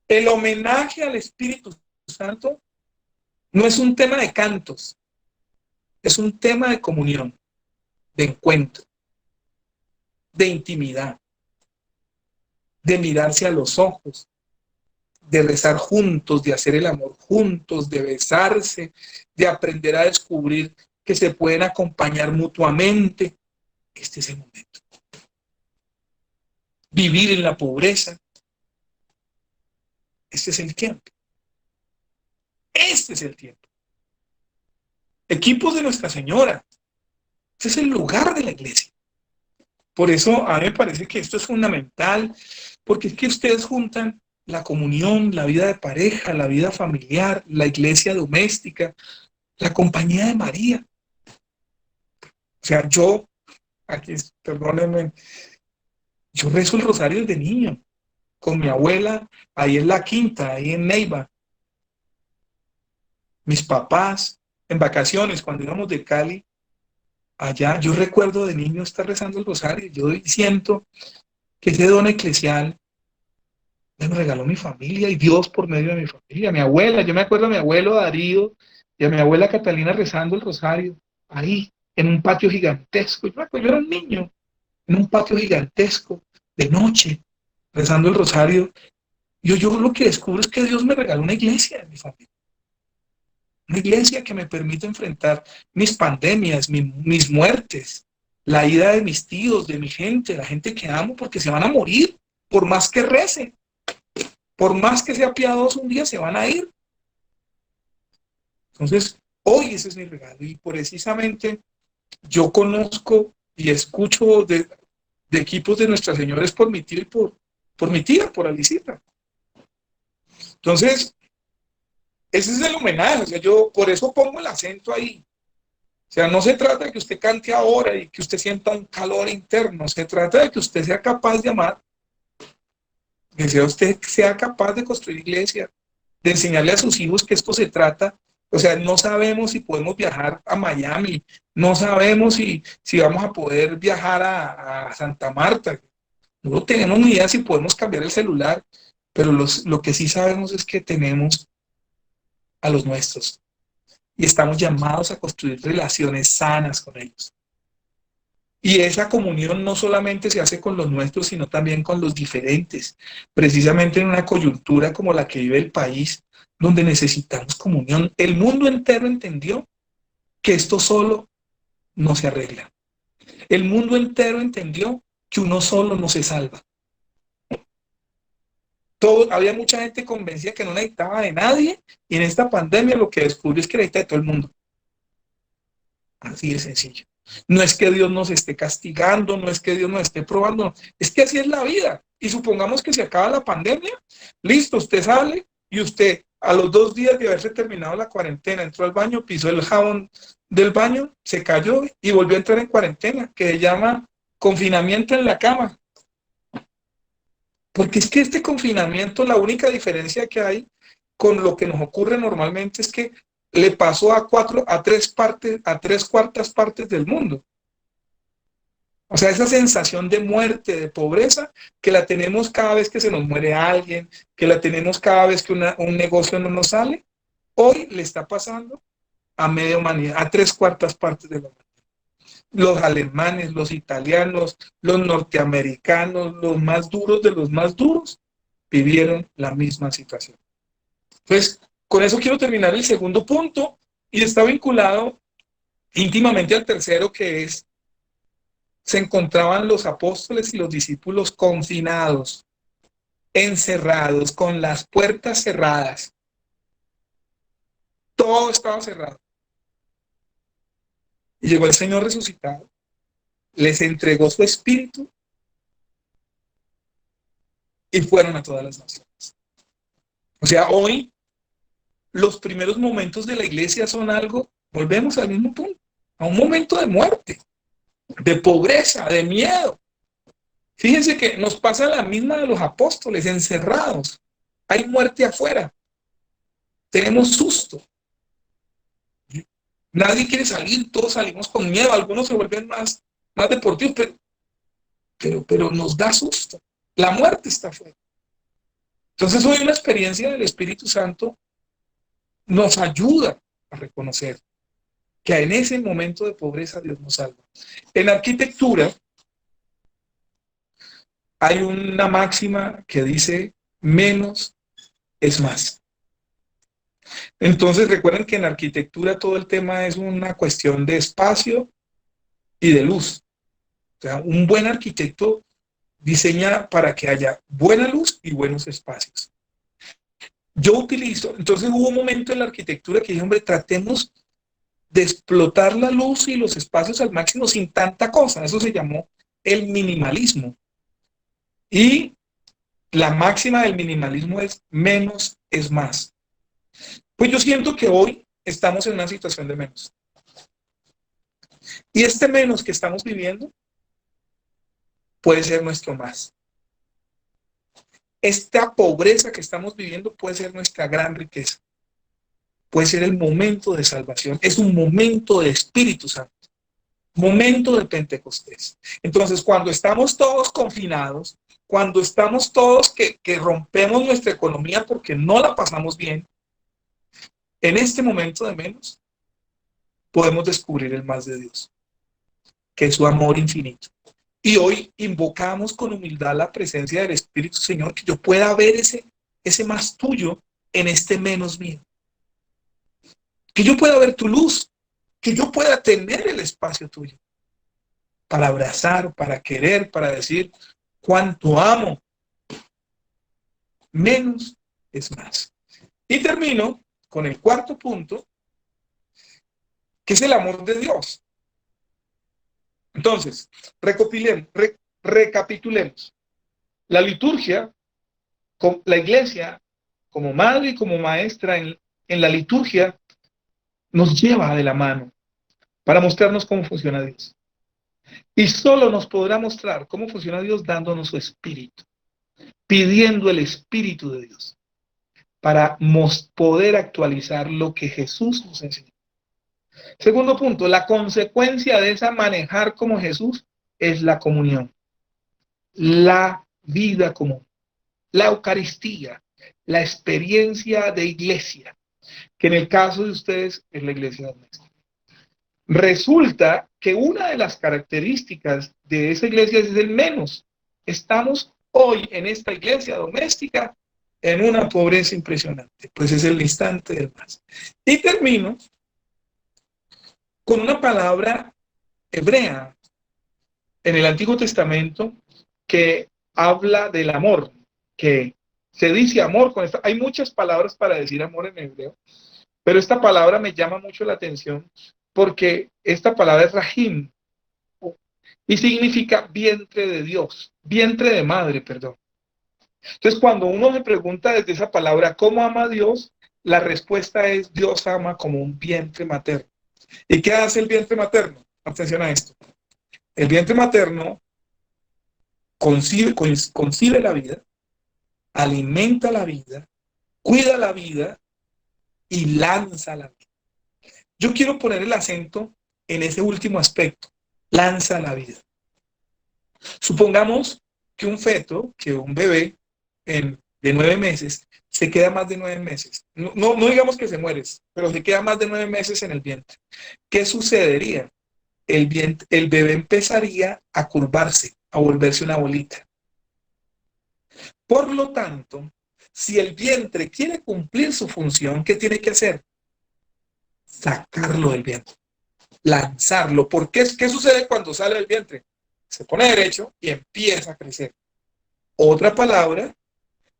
El homenaje al Espíritu Santo no es un tema de cantos, es un tema de comunión, de encuentro, de intimidad, de mirarse a los ojos, de rezar juntos, de hacer el amor juntos, de besarse, de aprender a descubrir que se pueden acompañar mutuamente. Este es el momento. Vivir en la pobreza. Este es el tiempo. Este es el tiempo. Equipos de Nuestra Señora. Este es el lugar de la iglesia. Por eso a mí me parece que esto es fundamental, porque es que ustedes juntan la comunión, la vida de pareja, la vida familiar, la iglesia doméstica, la compañía de María. O sea, yo, aquí, perdónenme, yo rezo el rosario desde niño, con mi abuela, ahí en la Quinta, ahí en Neiva. Mis papás, en vacaciones, cuando íbamos de Cali, allá, yo recuerdo de niño estar rezando el rosario. Yo siento que ese don eclesial me regaló mi familia y Dios por medio de mi familia. Mi abuela, yo me acuerdo a mi abuelo Darío y a mi abuela Catalina rezando el rosario, ahí, en un patio gigantesco. Yo era un niño, en un patio gigantesco, de noche, rezando el rosario. Yo lo que descubro es que Dios me regaló una iglesia en mi familia. Una iglesia que me permite enfrentar mis pandemias, mis muertes, la ida de mis tíos, de mi gente, la gente que amo, porque se van a morir, por más que recen, por más que sea piadoso, un día se van a ir. Entonces, hoy ese es mi regalo y precisamente yo conozco y escucho de equipos de Nuestra Señora por mi tía y por mi tía, por Alicita. Entonces, ese es el homenaje, o sea, yo por eso pongo el acento ahí. O sea, no se trata de que usted cante ahora y que usted sienta un calor interno, se trata de que usted sea capaz de amar, que usted sea capaz de construir iglesia, de enseñarle a sus hijos que esto se trata. O sea, no sabemos si podemos viajar a Miami, no sabemos si vamos a poder viajar a Santa Marta, no tenemos ni idea si podemos cambiar el celular, pero lo que sí sabemos es que tenemos a los nuestros y estamos llamados a construir relaciones sanas con ellos. Y esa comunión no solamente se hace con los nuestros, sino también con los diferentes, precisamente en una coyuntura como la que vive el país, donde necesitamos comunión. El mundo entero entendió que esto solo no se arregla. El mundo entero entendió que uno solo no se salva. Había mucha gente convencida que no necesitaba de nadie, y en esta pandemia lo que descubrió es que necesita de todo el mundo. Así de sencillo. No es que Dios nos esté castigando, no es que Dios nos esté probando, es que así es la vida. Y supongamos que se acaba la pandemia, listo, usted sale y usted a los 2 días de haberse terminado la cuarentena entró al baño, pisó el jabón del baño, se cayó y volvió a entrar en cuarentena, que se llama confinamiento en la cama. Porque es que este confinamiento, la única diferencia que hay con lo que nos ocurre normalmente es que le pasó a 3 cuartas partes del mundo. O sea, esa sensación de muerte, de pobreza, que la tenemos cada vez que se nos muere alguien, que la tenemos cada vez que un negocio no nos sale, hoy le está pasando a media humanidad, a 3 cuartas partes de la humanidad. Los alemanes, los italianos, los norteamericanos, los más duros de los más duros, vivieron la misma situación. Entonces, con eso quiero terminar el segundo punto y está vinculado íntimamente al tercero, que es, se encontraban los apóstoles y los discípulos confinados. encerrados, con las puertas cerradas. Todo estaba cerrado. Y llegó el Señor resucitado, les entregó su espíritu y fueron a todas las naciones. O sea, hoy los primeros momentos de la iglesia son algo, volvemos al mismo punto, a un momento de muerte, de pobreza, de miedo. Fíjense que nos pasa la misma de los apóstoles, encerrados. Hay muerte afuera. Tenemos susto. Nadie quiere salir, todos salimos con miedo. Algunos se vuelven más deportivos, pero nos da susto. La muerte está afuera. Entonces hoy una experiencia del Espíritu Santo nos ayuda a reconocer que en ese momento de pobreza Dios nos salva. En arquitectura hay una máxima que dice menos es más. Entonces recuerden que en arquitectura todo el tema es una cuestión de espacio y de luz. O sea, un buen arquitecto diseña para que haya buena luz y buenos espacios. Yo utilizo, entonces hubo un momento en la arquitectura que dije, hombre, tratemos de explotar la luz y los espacios al máximo sin tanta cosa. Eso se llamó el minimalismo. Y la máxima del minimalismo es menos es más. Pues yo siento que hoy estamos en una situación de menos. Y este menos que estamos viviendo puede ser nuestro más. Esta pobreza que estamos viviendo puede ser nuestra gran riqueza. Puede ser el momento de salvación. Es un momento de Espíritu Santo. Momento de Pentecostés. Entonces, cuando estamos todos confinados, cuando estamos todos que rompemos nuestra economía porque no la pasamos bien, en este momento de menos, podemos descubrir el más de Dios, que es su amor infinito. Y hoy invocamos con humildad la presencia del Espíritu, Señor, que yo pueda ver ese más tuyo en este menos mío. Que yo pueda ver tu luz, que yo pueda tener el espacio tuyo para abrazar, para querer, para decir cuánto amo. Menos es más. Y termino con el cuarto punto, que es el amor de Dios. Entonces, recapitulemos. La liturgia, la iglesia, como madre y como maestra en la liturgia, nos lleva de la mano para mostrarnos cómo funciona Dios. Y solo nos podrá mostrar cómo funciona Dios dándonos su espíritu, pidiendo el espíritu de Dios para poder actualizar lo que Jesús nos enseñó. Segundo punto, la consecuencia de esa manejar como Jesús es la comunión, la vida común, la Eucaristía, la experiencia de iglesia, que en el caso de ustedes es la iglesia doméstica. Resulta que una de las características de esa iglesia es el menos. Estamos hoy en esta iglesia doméstica en una pobreza impresionante, pues es el instante del más. Y termino con una palabra hebrea en el Antiguo Testamento que habla del amor, que se dice amor con esta. Hay muchas palabras para decir amor en hebreo, pero esta palabra me llama mucho la atención porque esta palabra es rahim y significa vientre de Dios, vientre de madre, perdón. Entonces, cuando uno se pregunta desde esa palabra, ¿cómo ama a Dios? La respuesta es, Dios ama como un vientre materno. ¿Y qué hace el vientre materno? Atención a esto. El vientre materno concibe la vida, alimenta la vida, cuida la vida y lanza la vida. Yo quiero poner el acento en ese último aspecto, lanza la vida. Supongamos que un feto, que un bebé de 9 meses, se queda más de 9 meses. No digamos que se muere, pero se queda más de 9 meses en el vientre. ¿Qué sucedería? El bebé empezaría a curvarse, a volverse una bolita. Por lo tanto, si el vientre quiere cumplir su función, ¿qué tiene que hacer? Sacarlo del vientre, lanzarlo. ¿Por qué? ¿Qué sucede cuando sale del vientre? Se pone derecho y empieza a crecer. Otra palabra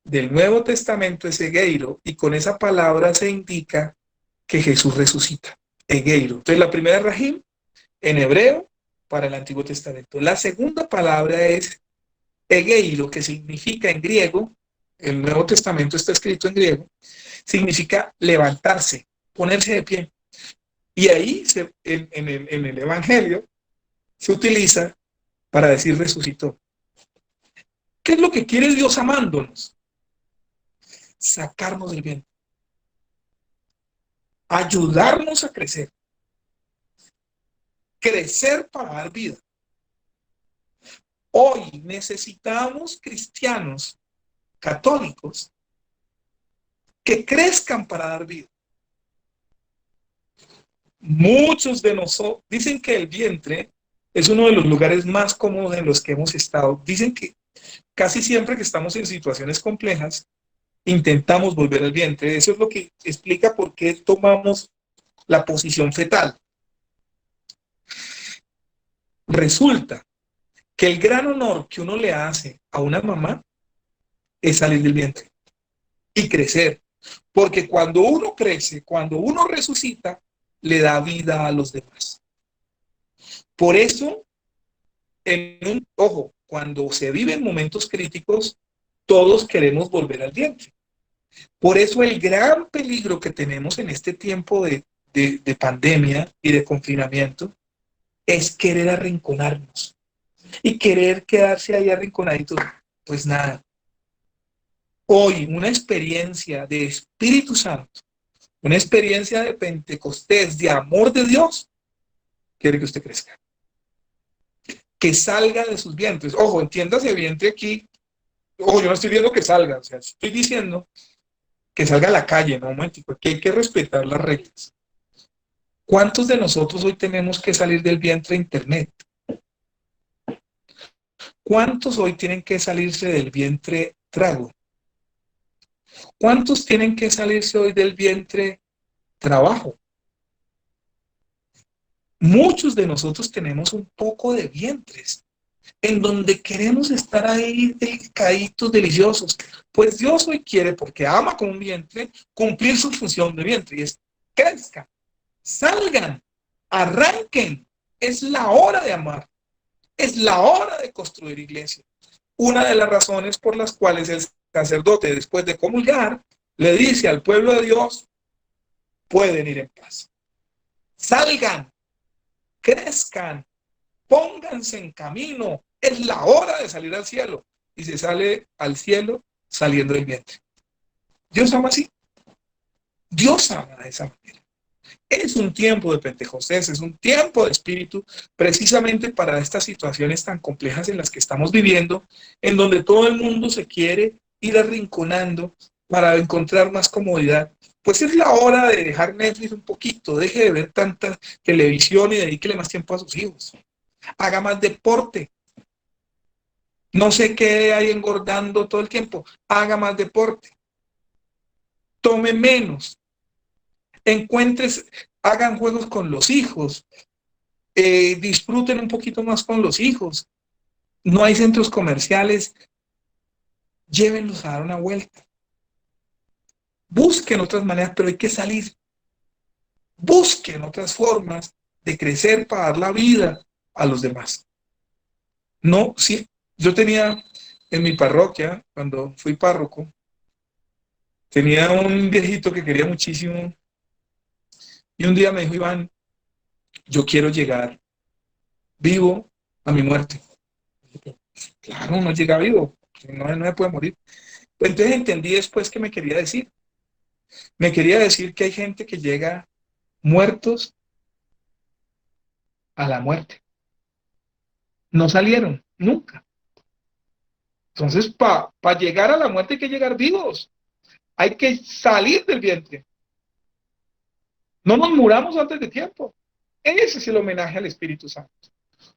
del Nuevo Testamento es Egeiro, y con esa palabra se indica que Jesús resucita. Egeiro. Entonces la primera es Rahim, en hebreo, para el Antiguo Testamento. La segunda palabra es Egeiro, que significa en griego, el Nuevo Testamento está escrito en griego, significa levantarse, ponerse de pie. Y ahí, en el Evangelio, se utiliza para decir resucitó. ¿Qué es lo que quiere Dios amándonos? Sacarnos del vientre, ayudarnos a crecer, crecer para dar vida. Hoy necesitamos cristianos católicos que crezcan para dar vida. Muchos de nosotros dicen que el vientre es uno de los lugares más cómodos en los que hemos estado. Dicen que casi siempre que estamos en situaciones complejas, intentamos volver al vientre. Eso es lo que explica por qué tomamos la posición fetal. Resulta que el gran honor que uno le hace a una mamá es salir del vientre y crecer. Porque cuando uno crece, cuando uno resucita, le da vida a los demás. Por eso, ojo, cuando se viven momentos críticos, todos queremos volver al vientre. Por eso el gran peligro que tenemos en este tiempo de pandemia y de confinamiento es querer arrinconarnos y querer quedarse ahí arrinconaditos. Pues nada. Hoy una experiencia de Espíritu Santo, una experiencia de Pentecostés, de amor de Dios, quiere que usted crezca. Que salga de sus vientres. Ojo, entiéndase vientre aquí. Ojo, yo no estoy viendo que salga. O sea, estoy diciendo que salga a la calle, no, un momento, porque hay que respetar las reglas. ¿Cuántos de nosotros hoy tenemos que salir del vientre de Internet? ¿Cuántos hoy tienen que salirse del vientre trago? ¿Cuántos tienen que salirse hoy del vientre trabajo? Muchos de nosotros tenemos un poco de vientres en donde queremos estar ahí delicaditos, deliciosos. Pues Dios hoy quiere, porque ama con un vientre, cumplir su función de vientre, y es crezcan, salgan, arranquen. Es la hora de amar, es la hora de construir iglesia. Una de las razones por las cuales el sacerdote, después de comulgar, le dice al pueblo de Dios, pueden ir en paz. Salgan, crezcan, pónganse en camino. Es la hora de salir al cielo. Y se sale al cielo saliendo del vientre. Dios ama así. Dios ama de esa manera. Es un tiempo de Pentecostés, es un tiempo de espíritu, precisamente para estas situaciones tan complejas en las que estamos viviendo, en donde todo el mundo se quiere ir arrinconando para encontrar más comodidad. Pues es la hora de dejar Netflix un poquito, deje de ver tanta televisión y dedíquele más tiempo a sus hijos. Haga más deporte. No se quede ahí engordando todo el tiempo. Haga más deporte. Tome menos. Encuentres, hagan juegos con los hijos. Disfruten un poquito más con los hijos. No hay centros comerciales. Llévenlos a dar una vuelta. Busquen otras maneras, pero hay que salir. Busquen otras formas de crecer para dar la vida a los demás. No, sí, yo tenía en mi parroquia, cuando fui párroco, tenía un viejito que quería muchísimo y un día me dijo, Iván, yo quiero llegar vivo a mi muerte. Claro, no llega vivo, no me puede morir. Entonces entendí después qué me quería decir. Me quería decir que hay gente que llega muertos a la muerte. No salieron, nunca. Entonces, para llegar a la muerte hay que llegar vivos. Hay que salir del vientre. No nos muramos antes de tiempo. Ese es el homenaje al Espíritu Santo.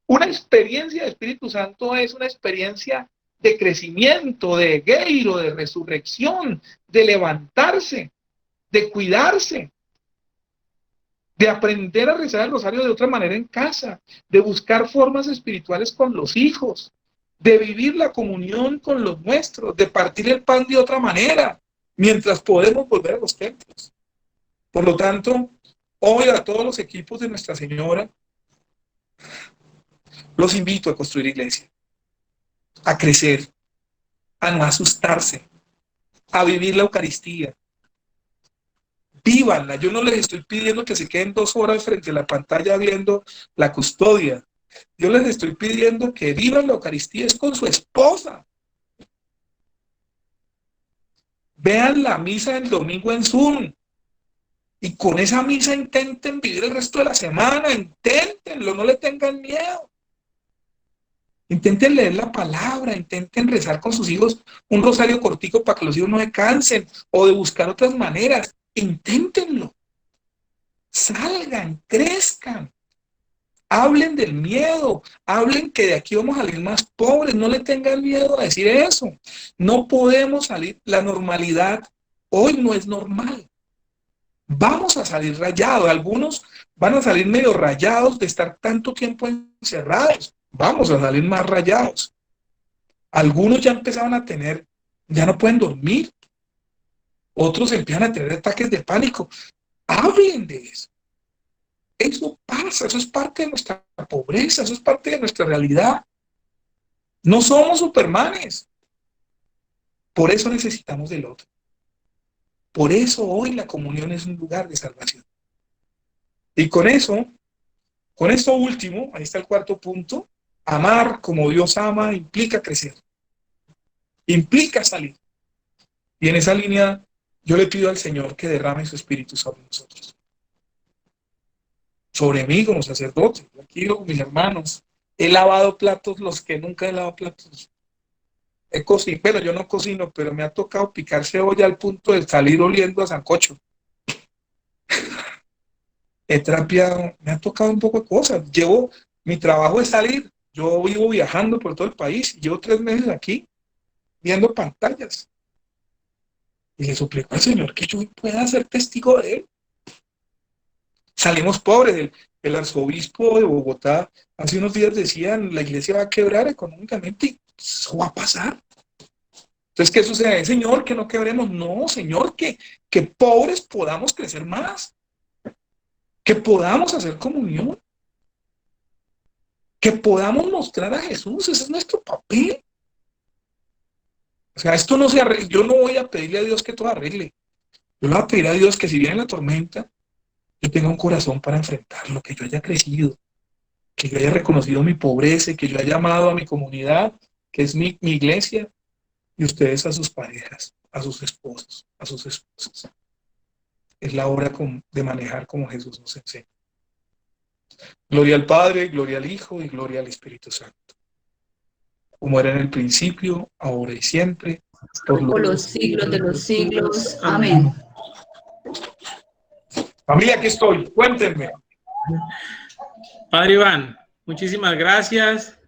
Una experiencia de Espíritu Santo es una experiencia de crecimiento, de gueiro, de resurrección, de levantarse, de cuidarse, de aprender a rezar el rosario de otra manera en casa, de buscar formas espirituales con los hijos, de vivir la comunión con los nuestros, de partir el pan de otra manera, mientras podemos volver a los templos. Por lo tanto, hoy a todos los equipos de Nuestra Señora, los invito a construir iglesia, a crecer, a no asustarse, a vivir la Eucaristía. Vívanla. Yo no les estoy pidiendo que se queden 2 horas frente a la pantalla viendo la custodia. Yo les estoy pidiendo que vivan la Eucaristía es con su esposa. Vean la misa el domingo en Zoom. Y con esa misa intenten vivir el resto de la semana. Inténtenlo, no le tengan miedo. Intenten leer la palabra, intenten rezar con sus hijos un rosario cortico para que los hijos no se cansen, o de buscar otras maneras. Inténtenlo. Salgan, crezcan. Hablen del miedo, hablen que de aquí vamos a salir más pobres, no le tengan miedo a decir eso. No podemos salir, la normalidad hoy no es normal. Vamos a salir rayados, algunos van a salir medio rayados de estar tanto tiempo encerrados, vamos a salir más rayados. Algunos ya empezaron a tener, ya no pueden dormir, otros empiezan a tener ataques de pánico. Hablen de eso. Eso pasa, eso es parte de nuestra pobreza, eso es parte de nuestra realidad. No somos supermanes. Por eso necesitamos del otro. Por eso hoy la comunión es un lugar de salvación. Y con esto último, ahí está el 4º punto, amar como Dios ama implica crecer, implica salir. Y en esa línea yo le pido al Señor que derrame su Espíritu sobre nosotros. Sobre mí como sacerdote, aquí con mis hermanos. He lavado platos los que nunca he lavado platos. He cocinado, bueno, yo no cocino, pero me ha tocado picar cebolla al punto de salir oliendo a sancocho. He trapeado, me ha tocado un poco de cosas. Mi trabajo es salir. Yo vivo viajando por todo el país. Llevo 3 meses aquí viendo pantallas. Y le suplico al Señor que yo pueda ser testigo de él. Salimos pobres. El arzobispo de Bogotá hace unos días decían, la iglesia va a quebrar económicamente y eso va a pasar. Entonces, ¿qué sucede? Señor, que no quebremos. No, Señor, que pobres podamos crecer más. Que podamos hacer comunión. Que podamos mostrar a Jesús. Ese es nuestro papel. O sea, esto no se arregla. Yo no voy a pedirle a Dios que todo arregle. Yo le voy a pedir a Dios que si viene la tormenta, yo tenga un corazón para enfrentarlo, que yo haya crecido, que yo haya reconocido mi pobreza, que yo haya amado a mi comunidad, que es mi iglesia, y ustedes a sus parejas, a sus esposos, a sus esposas. Es la hora de manejar como Jesús nos enseña. Gloria al Padre, gloria al Hijo y gloria al Espíritu Santo. Como era en el principio, ahora y siempre, por los siglos de los siglos. Amén. Familia, aquí estoy. Cuéntenme. Padre Iván, muchísimas gracias.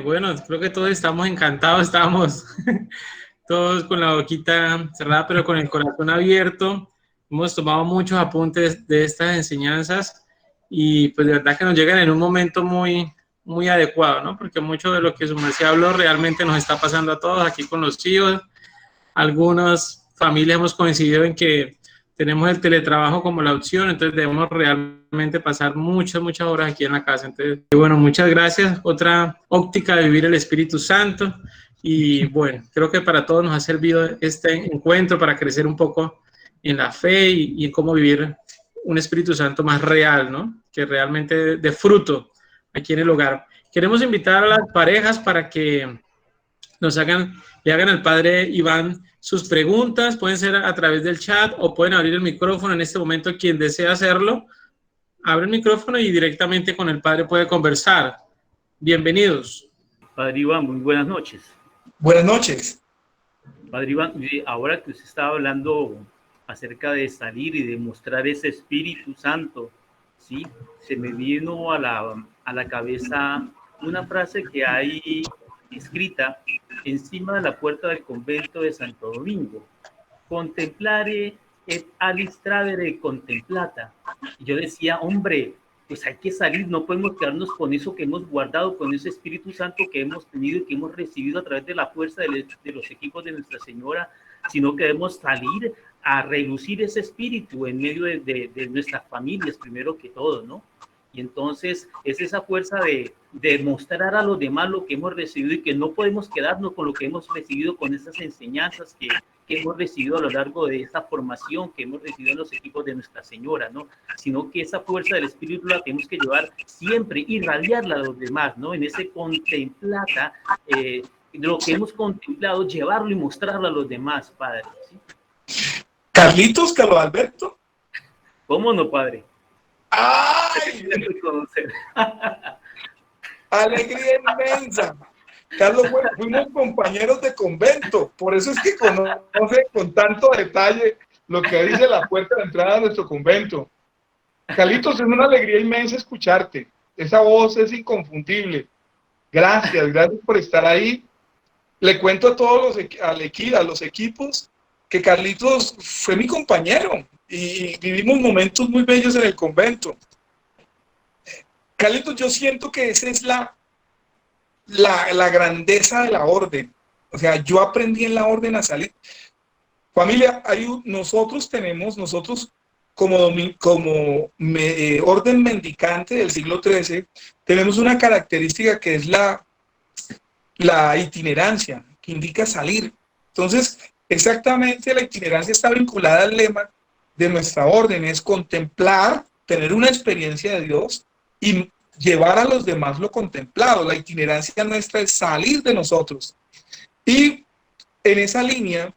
Bueno, creo que todos estamos encantados, estamos todos con la boquita cerrada, pero con el corazón abierto. Hemos tomado muchos apuntes de estas enseñanzas y pues de verdad que nos llegan en un momento muy, muy adecuado, ¿no? Porque mucho de lo que su merced habló realmente nos está pasando a todos aquí con los hijos. Algunas familias hemos coincidido en que tenemos el teletrabajo como la opción, entonces debemos realmente pasar muchas horas aquí en la casa. Entonces, bueno, muchas gracias. Otra óptica de vivir el Espíritu Santo. Y bueno, creo que para todos nos ha servido este encuentro para crecer un poco en la fe y en cómo vivir un Espíritu Santo más real, ¿no? Que realmente de fruto aquí en el hogar. Queremos invitar a las parejas para que le hagan al Padre Iván sus preguntas. Pueden ser a través del chat o pueden abrir el micrófono en este momento. Quien desea hacerlo, abre el micrófono y directamente con el Padre puede conversar. Bienvenidos. Padre Iván, muy buenas noches. Buenas noches. Padre Iván, ahora que usted estaba hablando acerca de salir y de mostrar ese Espíritu Santo, ¿sí? Se me vino a la cabeza una frase que hay escrita encima de la puerta del convento de Santo Domingo: contemplare et alistrabere contemplata. Y yo decía, hombre, pues hay que salir, no podemos quedarnos con eso que hemos guardado, con ese Espíritu Santo que hemos tenido y que hemos recibido a través de la fuerza de los equipos de Nuestra Señora, sino que debemos salir a relucir ese espíritu en medio de nuestras familias, primero que todo, ¿no? Y entonces es esa fuerza de mostrar a los demás lo que hemos recibido y que no podemos quedarnos con lo que hemos recibido, con esas enseñanzas que hemos recibido a lo largo de esta formación que hemos recibido en los equipos de Nuestra Señora, ¿no? Sino que esa fuerza del Espíritu la tenemos que llevar siempre, irradiarla a los demás, ¿no? En ese contemplata, lo que hemos contemplado, llevarlo y mostrarlo a los demás, Padre, ¿sí? Carlitos, Carlos Alberto. ¿Cómo no, Padre? ¡Ay! Alegría inmensa. Carlos, fuimos compañeros de convento, por eso es que conoce con tanto detalle lo que dice la puerta de entrada de nuestro convento. Carlitos, es una alegría inmensa escucharte. Esa voz es inconfundible. Gracias por estar ahí. Le cuento a todos a los equipos que Carlitos fue mi compañero y vivimos momentos muy bellos en el convento. Carlitos, yo siento que esa es la grandeza de la orden. O sea, yo aprendí en la orden a salir. Familia, nosotros como orden mendicante del siglo XIII, tenemos una característica que es la itinerancia, que indica salir. Entonces, exactamente la itinerancia está vinculada al lema de nuestra orden, es contemplar, tener una experiencia de Dios y llevar a los demás lo contemplado. La itinerancia nuestra es salir de nosotros. Y en esa línea,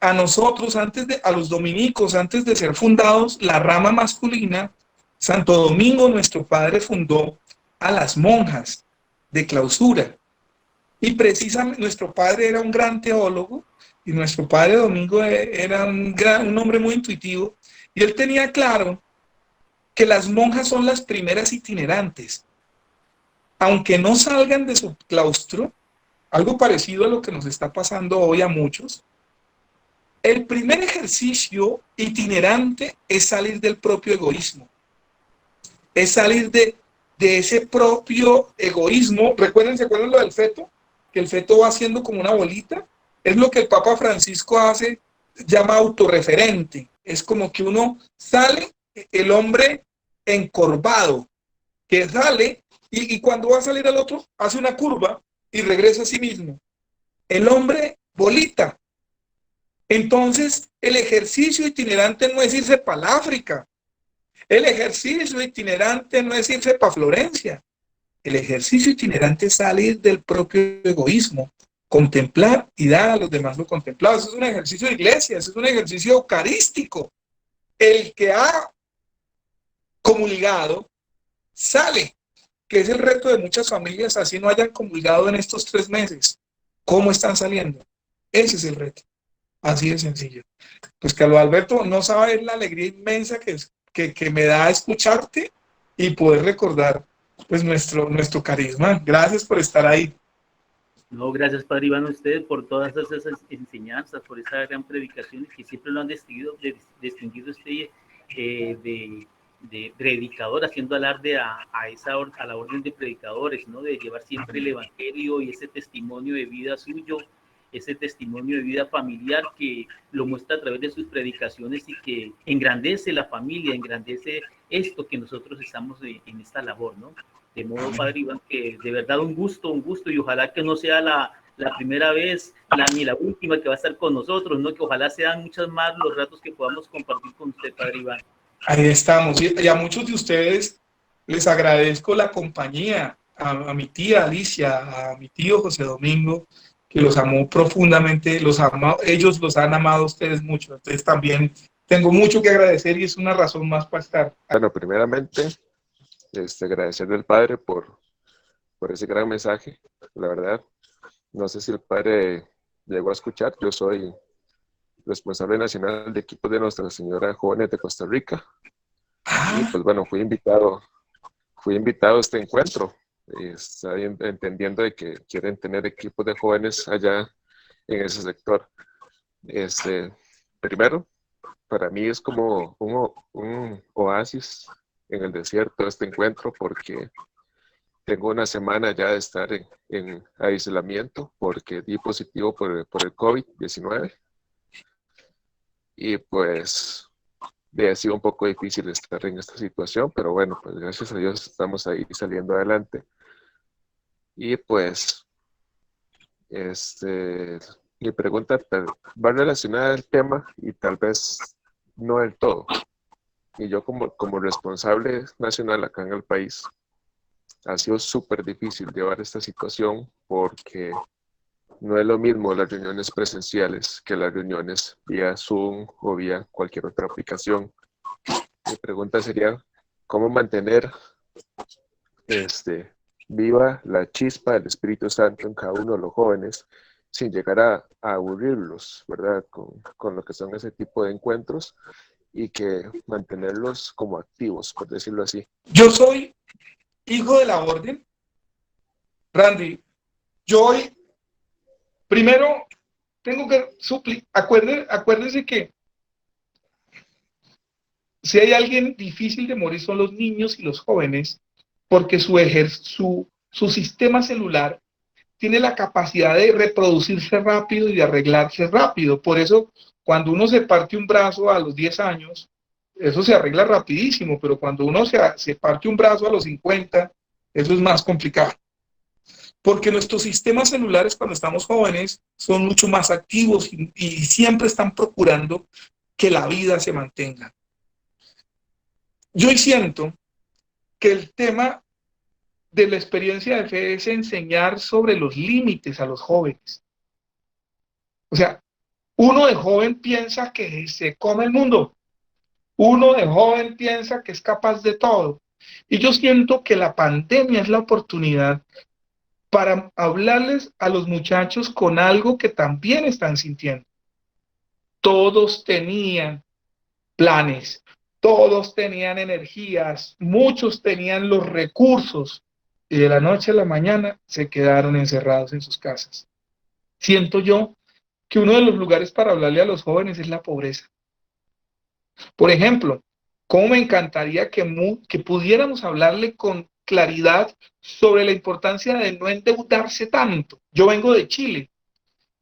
a nosotros, a los dominicos, antes de ser fundados, la rama masculina, Santo Domingo, nuestro padre, fundó a las monjas de clausura. Y precisamente nuestro padre era un gran teólogo y nuestro padre Domingo era un hombre muy intuitivo, y él tenía claro que las monjas son las primeras itinerantes. Aunque no salgan de su claustro, algo parecido a lo que nos está pasando hoy a muchos, el primer ejercicio itinerante es salir del propio egoísmo. Es salir de ese propio egoísmo. ¿Se acuerdan lo del feto? Que el feto va haciendo como una bolita. Es lo que el Papa Francisco llama autorreferente. Es como que uno sale, el hombre encorvado, que sale y cuando va a salir al otro, hace una curva y regresa a sí mismo. El hombre bolita. Entonces, el ejercicio itinerante no es irse para el África. El ejercicio itinerante no es irse para Florencia. El ejercicio itinerante es salir del propio egoísmo, contemplar y dar a los demás lo contemplado. Eso es un ejercicio de iglesia, eso es un ejercicio eucarístico. El que ha comulgado sale, que es el reto de muchas familias, así no hayan comulgado en estos 3 meses. ¿Cómo están saliendo? Ese es el reto. Así de sencillo. Pues Carlos Alberto, no sabes la alegría inmensa que me da escucharte y poder recordar pues nuestro carisma. Gracias por estar ahí. No, gracias, Padre Iván, a usted por todas esas enseñanzas, por esa gran predicación que siempre lo han distinguido usted de predicador, haciendo alarde a la orden de predicadores, ¿no? De llevar siempre el evangelio y ese testimonio de vida suyo, ese testimonio de vida familiar que lo muestra a través de sus predicaciones y que engrandece la familia, engrandece esto que nosotros estamos en esta labor, ¿no? De modo, Padre Iván, que de verdad un gusto, y ojalá que no sea la primera vez ni la última que va a estar con nosotros, ¿no? Que ojalá sean muchas más los ratos que podamos compartir con usted, Padre Iván. Ahí estamos. Y a muchos de ustedes les agradezco la compañía, a mi tía Alicia, a mi tío José Domingo, que los amó profundamente, ellos los han amado a ustedes mucho. Entonces también tengo mucho que agradecer y es una razón más para estar. Bueno, primeramente, agradecerle al Padre por ese gran mensaje. La verdad, no sé si el Padre llegó a escuchar, yo soy responsable nacional de equipos de Nuestra Señora Jóvenes de Costa Rica. Y pues bueno, fui invitado a este encuentro. Estoy entendiendo de que quieren tener equipos de jóvenes allá en ese sector. Primero, para mí es como un oasis en el desierto este encuentro porque tengo una semana ya de estar en aislamiento porque di positivo por el COVID-19 y pues ha sido un poco difícil estar en esta situación, pero bueno, pues gracias a Dios estamos ahí saliendo adelante. Y pues, mi pregunta va relacionada al tema y tal vez no del todo. Y yo como responsable nacional acá en el país, ha sido súper difícil llevar esta situación porque no es lo mismo las reuniones presenciales que las reuniones vía Zoom o vía cualquier otra aplicación. Mi pregunta sería, ¿cómo mantener viva la chispa del Espíritu Santo en cada uno de los jóvenes sin llegar a aburrirlos, ¿verdad? Con lo que son ese tipo de encuentros y que mantenerlos como activos, por decirlo así. Yo soy hijo de la orden. Randy, yo hoy, primero, tengo que acuérdense que si hay alguien difícil de morir son los niños y los jóvenes, porque su sistema celular tiene la capacidad de reproducirse rápido y de arreglarse rápido. Por eso, cuando uno se parte un brazo a los 10 años, eso se arregla rapidísimo, pero cuando uno se parte un brazo a los 50, eso es más complicado. Porque nuestros sistemas celulares cuando estamos jóvenes son mucho más activos y siempre están procurando que la vida se mantenga. Yo siento que el tema de la experiencia de fe es enseñar sobre los límites a los jóvenes. O sea, uno de joven piensa que se come el mundo. Uno de joven piensa que es capaz de todo. Y yo siento que la pandemia es la oportunidad para hablarles a los muchachos con algo que también están sintiendo. Todos tenían planes, todos tenían energías, muchos tenían los recursos y de la noche a la mañana se quedaron encerrados en sus casas. Siento yo que uno de los lugares para hablarle a los jóvenes es la pobreza. Por ejemplo, cómo me encantaría que pudiéramos hablarle con claridad sobre la importancia de no endeudarse tanto. Yo vengo de Chile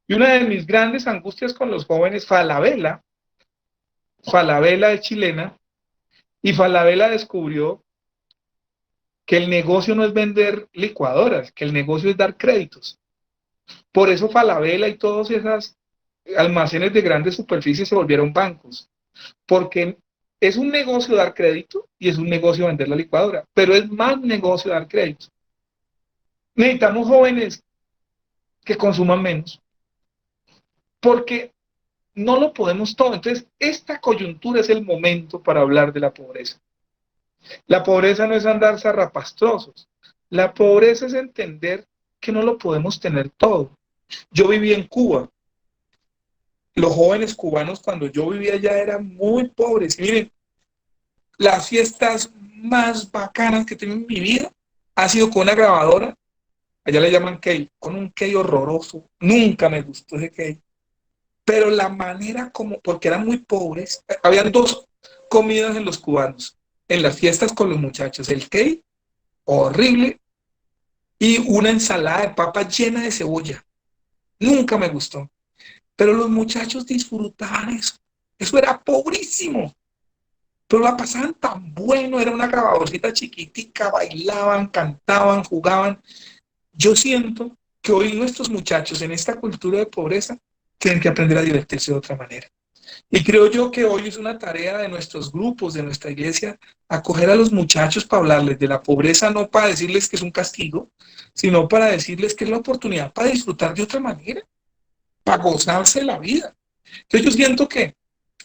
y una de mis grandes angustias con los jóvenes, Falabella es chilena y Falabella descubrió que el negocio no es vender licuadoras, que el negocio es dar créditos. Por eso Falabella y todos esos almacenes de grandes superficies se volvieron bancos, porque es un negocio dar crédito y es un negocio vender la licuadora, pero es más negocio dar crédito. Necesitamos jóvenes que consuman menos, porque no lo podemos todo. Entonces, esta coyuntura es el momento para hablar de la pobreza. La pobreza no es andar zarrapastrosos. La pobreza es entender que no lo podemos tener todo. Yo viví en Cuba. Los jóvenes cubanos cuando yo vivía allá eran muy pobres. Y miren, las fiestas más bacanas que he tenido en mi vida ha sido con una grabadora. Allá le llaman key, con un key horroroso. Nunca me gustó ese key. Pero la manera como, porque eran muy pobres, habían dos comidas en los cubanos, en las fiestas con los muchachos. El key, horrible, y una ensalada de papa llena de cebolla. Nunca me gustó. Pero los muchachos disfrutaban eso. Eso era pobrísimo. Pero la pasaban tan bueno, era una grabadorcita chiquitica, bailaban, cantaban, jugaban. Yo siento que hoy nuestros muchachos en esta cultura de pobreza tienen que aprender a divertirse de otra manera. Y creo yo que hoy es una tarea de nuestros grupos, de nuestra iglesia, acoger a los muchachos para hablarles de la pobreza, no para decirles que es un castigo, sino para decirles que es la oportunidad para disfrutar de otra manera, para gozarse la vida. Entonces yo siento que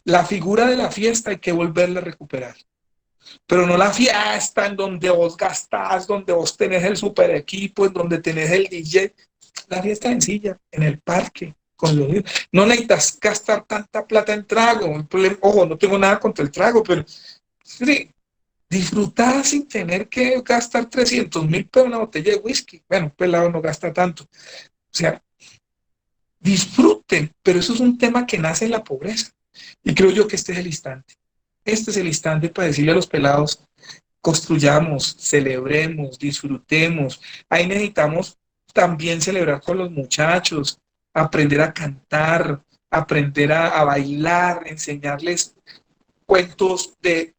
la figura de la fiesta hay que volverla a recuperar. Pero no la fiesta en donde vos gastás, donde vos tenés el super equipo, en donde tenés el DJ. La fiesta sencilla, en el parque, con los niños. No necesitas gastar tanta plata en trago. Ojo, no tengo nada contra el trago, pero sí, disfrutar sin tener que gastar 300,000 pesos en una botella de whisky. Bueno, pelado no gasta tanto. O sea, disfruten, pero eso es un tema que nace en la pobreza. Y creo yo que este es el instante. Este es el instante para decirle a los pelados construyamos, celebremos, disfrutemos. Ahí necesitamos también celebrar con los muchachos, aprender a cantar, aprender a bailar, enseñarles cuentos de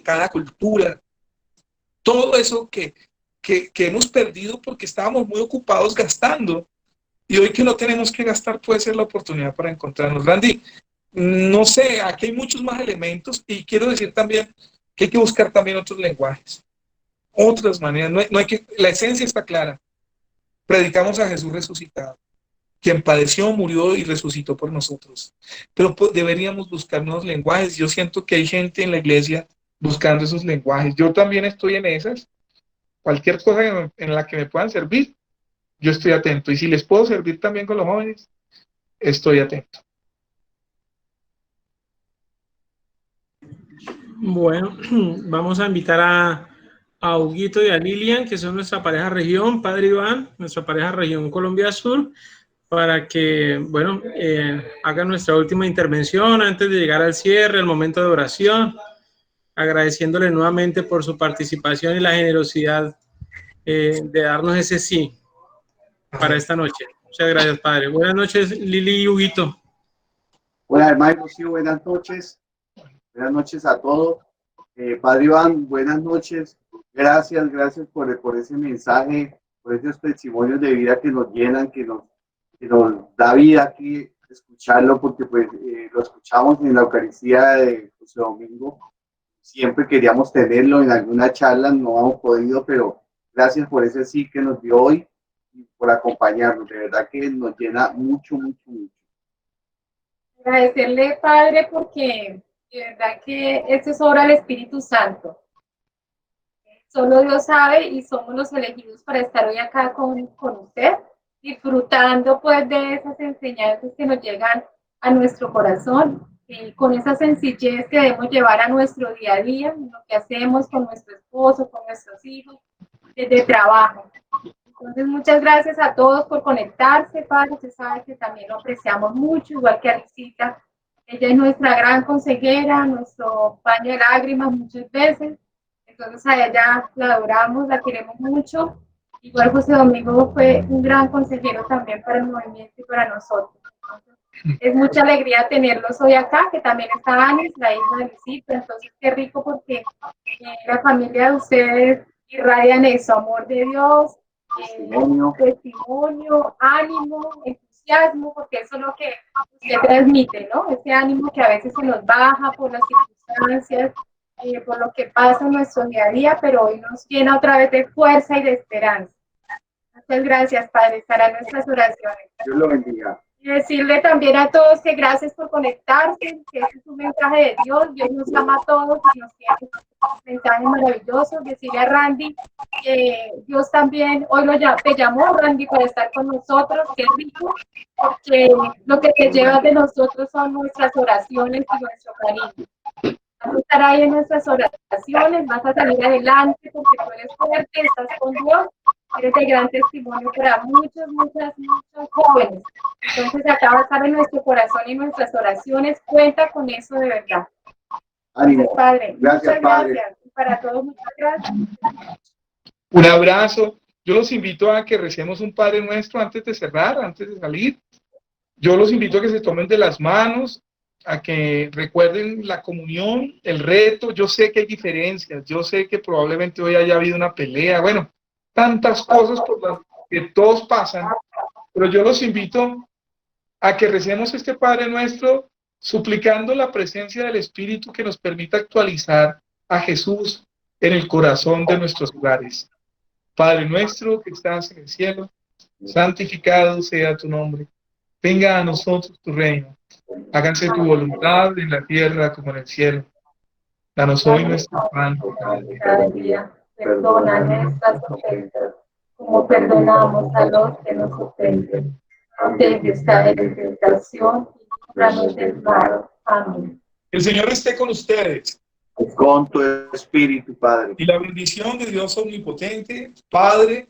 cada cultura. Todo eso que hemos perdido porque estábamos muy ocupados gastando. Y hoy que no tenemos que gastar puede ser la oportunidad para encontrarnos. Randy, no sé, aquí hay muchos más elementos y quiero decir también que hay que buscar también otros lenguajes, otras maneras. No hay que, la esencia está clara. Predicamos a Jesús resucitado, quien padeció, murió y resucitó por nosotros. Pero deberíamos buscar nuevos lenguajes. Yo siento que hay gente en la iglesia buscando esos lenguajes. Yo también estoy en esas. Cualquier cosa en la que me puedan servir, yo estoy atento. Y si les puedo servir también con los jóvenes, estoy atento. Bueno, vamos a invitar a Huguito y a Lilian, que son nuestra pareja región, Padre Iván, nuestra pareja región Colombia Sur, para que, bueno, hagan nuestra última intervención antes de llegar al cierre, al momento de oración, agradeciéndole nuevamente por su participación y la generosidad de darnos ese sí para esta noche. Muchas gracias, Padre. Buenas noches, Lili y Huguito. Hola, hermano, sí, buenas noches. Buenas noches a todos. Padre Iván, buenas noches. Gracias por ese mensaje, por esos testimonios de vida que nos llenan, que nos da vida aquí escucharlo, porque pues lo escuchamos en la Eucaristía de José Domingo. Siempre queríamos tenerlo en alguna charla, no hemos podido, pero gracias por ese sí que nos dio hoy y por acompañarnos. De verdad que nos llena mucho, mucho, mucho. Agradecerle, Padre, porque de verdad que esto es obra del Espíritu Santo. Solo Dios sabe y somos los elegidos para estar hoy acá con usted, disfrutando pues de esas enseñanzas que nos llegan a nuestro corazón, y con esa sencillez que debemos llevar a nuestro día a día, lo que hacemos con nuestro esposo, con nuestros hijos, desde trabajo. Entonces, muchas gracias a todos por conectarse, Padre. Usted sabe que también lo apreciamos mucho, igual que a Alicita. Ella es nuestra gran consejera, nuestro paño de lágrimas muchas veces. Entonces, a ella la adoramos, la queremos mucho. Igual José Domingo fue un gran consejero también para el movimiento y para nosotros. Entonces, es mucha alegría tenerlos hoy acá, que también está Anis, la hija de Alicita. Entonces, qué rico porque la familia de ustedes irradian eso, amor de Dios, testimonio, ánimo, entusiasmo, porque eso es lo que usted transmite, ¿no? Ese ánimo que a veces se nos baja por las circunstancias, por lo que pasa en nuestro día a día, pero hoy nos llena otra vez de fuerza y de esperanza. Muchas gracias, Padre, estarán nuestras oraciones. Dios lo bendiga. Y decirle también a todos que gracias por conectarse, que este es un mensaje de Dios. Dios nos ama a todos y nos tiene mensajes maravillosos. Decirle a Randy que Dios también hoy te llamó, Randy, para estar con nosotros. Qué rico, porque lo que te llevas de nosotros son nuestras oraciones y nuestro cariño. Vas a estar ahí en nuestras oraciones, vas a salir adelante porque tú eres fuerte, estás con Dios. Eres de gran testimonio para muchos jóvenes. Entonces, acá va a estar en nuestro corazón y nuestras oraciones. Cuenta con eso de verdad. Ánimo. Entonces, Padre, Gracias, muchas Padre. gracias. Y para todos, muchas gracias. Un abrazo. Yo los invito a que recemos un Padre Nuestro antes de cerrar, antes de salir. Yo los invito a que se tomen de las manos, a que recuerden la comunión, el reto. Yo sé que hay diferencias, yo sé que probablemente hoy haya habido una pelea, bueno, tantas cosas por las que todos pasan, pero yo los invito a que recemos este Padre Nuestro suplicando la presencia del Espíritu que nos permita actualizar a Jesús en el corazón de nuestros hogares. Padre nuestro que estás en el cielo, santificado sea tu nombre. Venga a nosotros tu reino. Háganse tu voluntad en la tierra como en el cielo. Danos hoy nuestro pan cada día. Perdona nuestras ofensas, como perdonamos a los que nos ofenden. No dejes caer en tentación y líbranos del mal. Amén. El Señor esté con ustedes. Con tu espíritu, Padre. Y la bendición de Dios Omnipotente, Padre,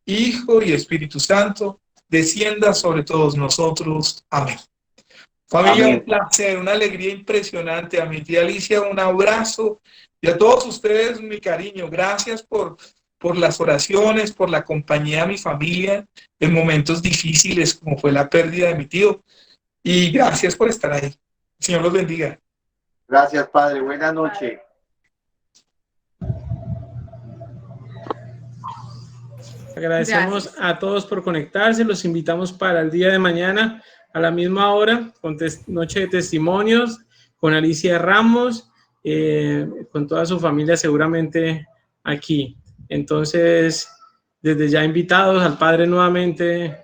Hijo y Espíritu Santo, descienda sobre todos nosotros. Amén. Familia, Amén. un placer, una alegría impresionante. A mi tía Alicia, un abrazo. Y a todos ustedes, mi cariño. Gracias por las oraciones, por la compañía a mi familia en momentos difíciles, como fue la pérdida de mi tío. Y gracias por estar ahí. Señor los bendiga. Gracias, Padre. Buenas noches. Agradecemos Gracias. a todos por conectarse. Los invitamos para el día de mañana a la misma hora con Noche de Testimonios, con Alicia Ramos, con toda su familia seguramente aquí. Entonces, desde ya invitados al Padre nuevamente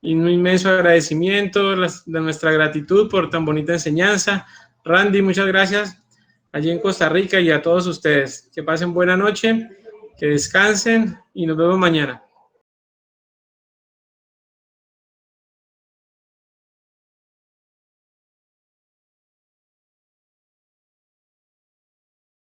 y un inmenso agradecimiento de nuestra gratitud por tan bonita enseñanza. Randy, muchas gracias allí en Costa Rica y a todos ustedes. Que pasen buena noche, que descansen y nos vemos mañana.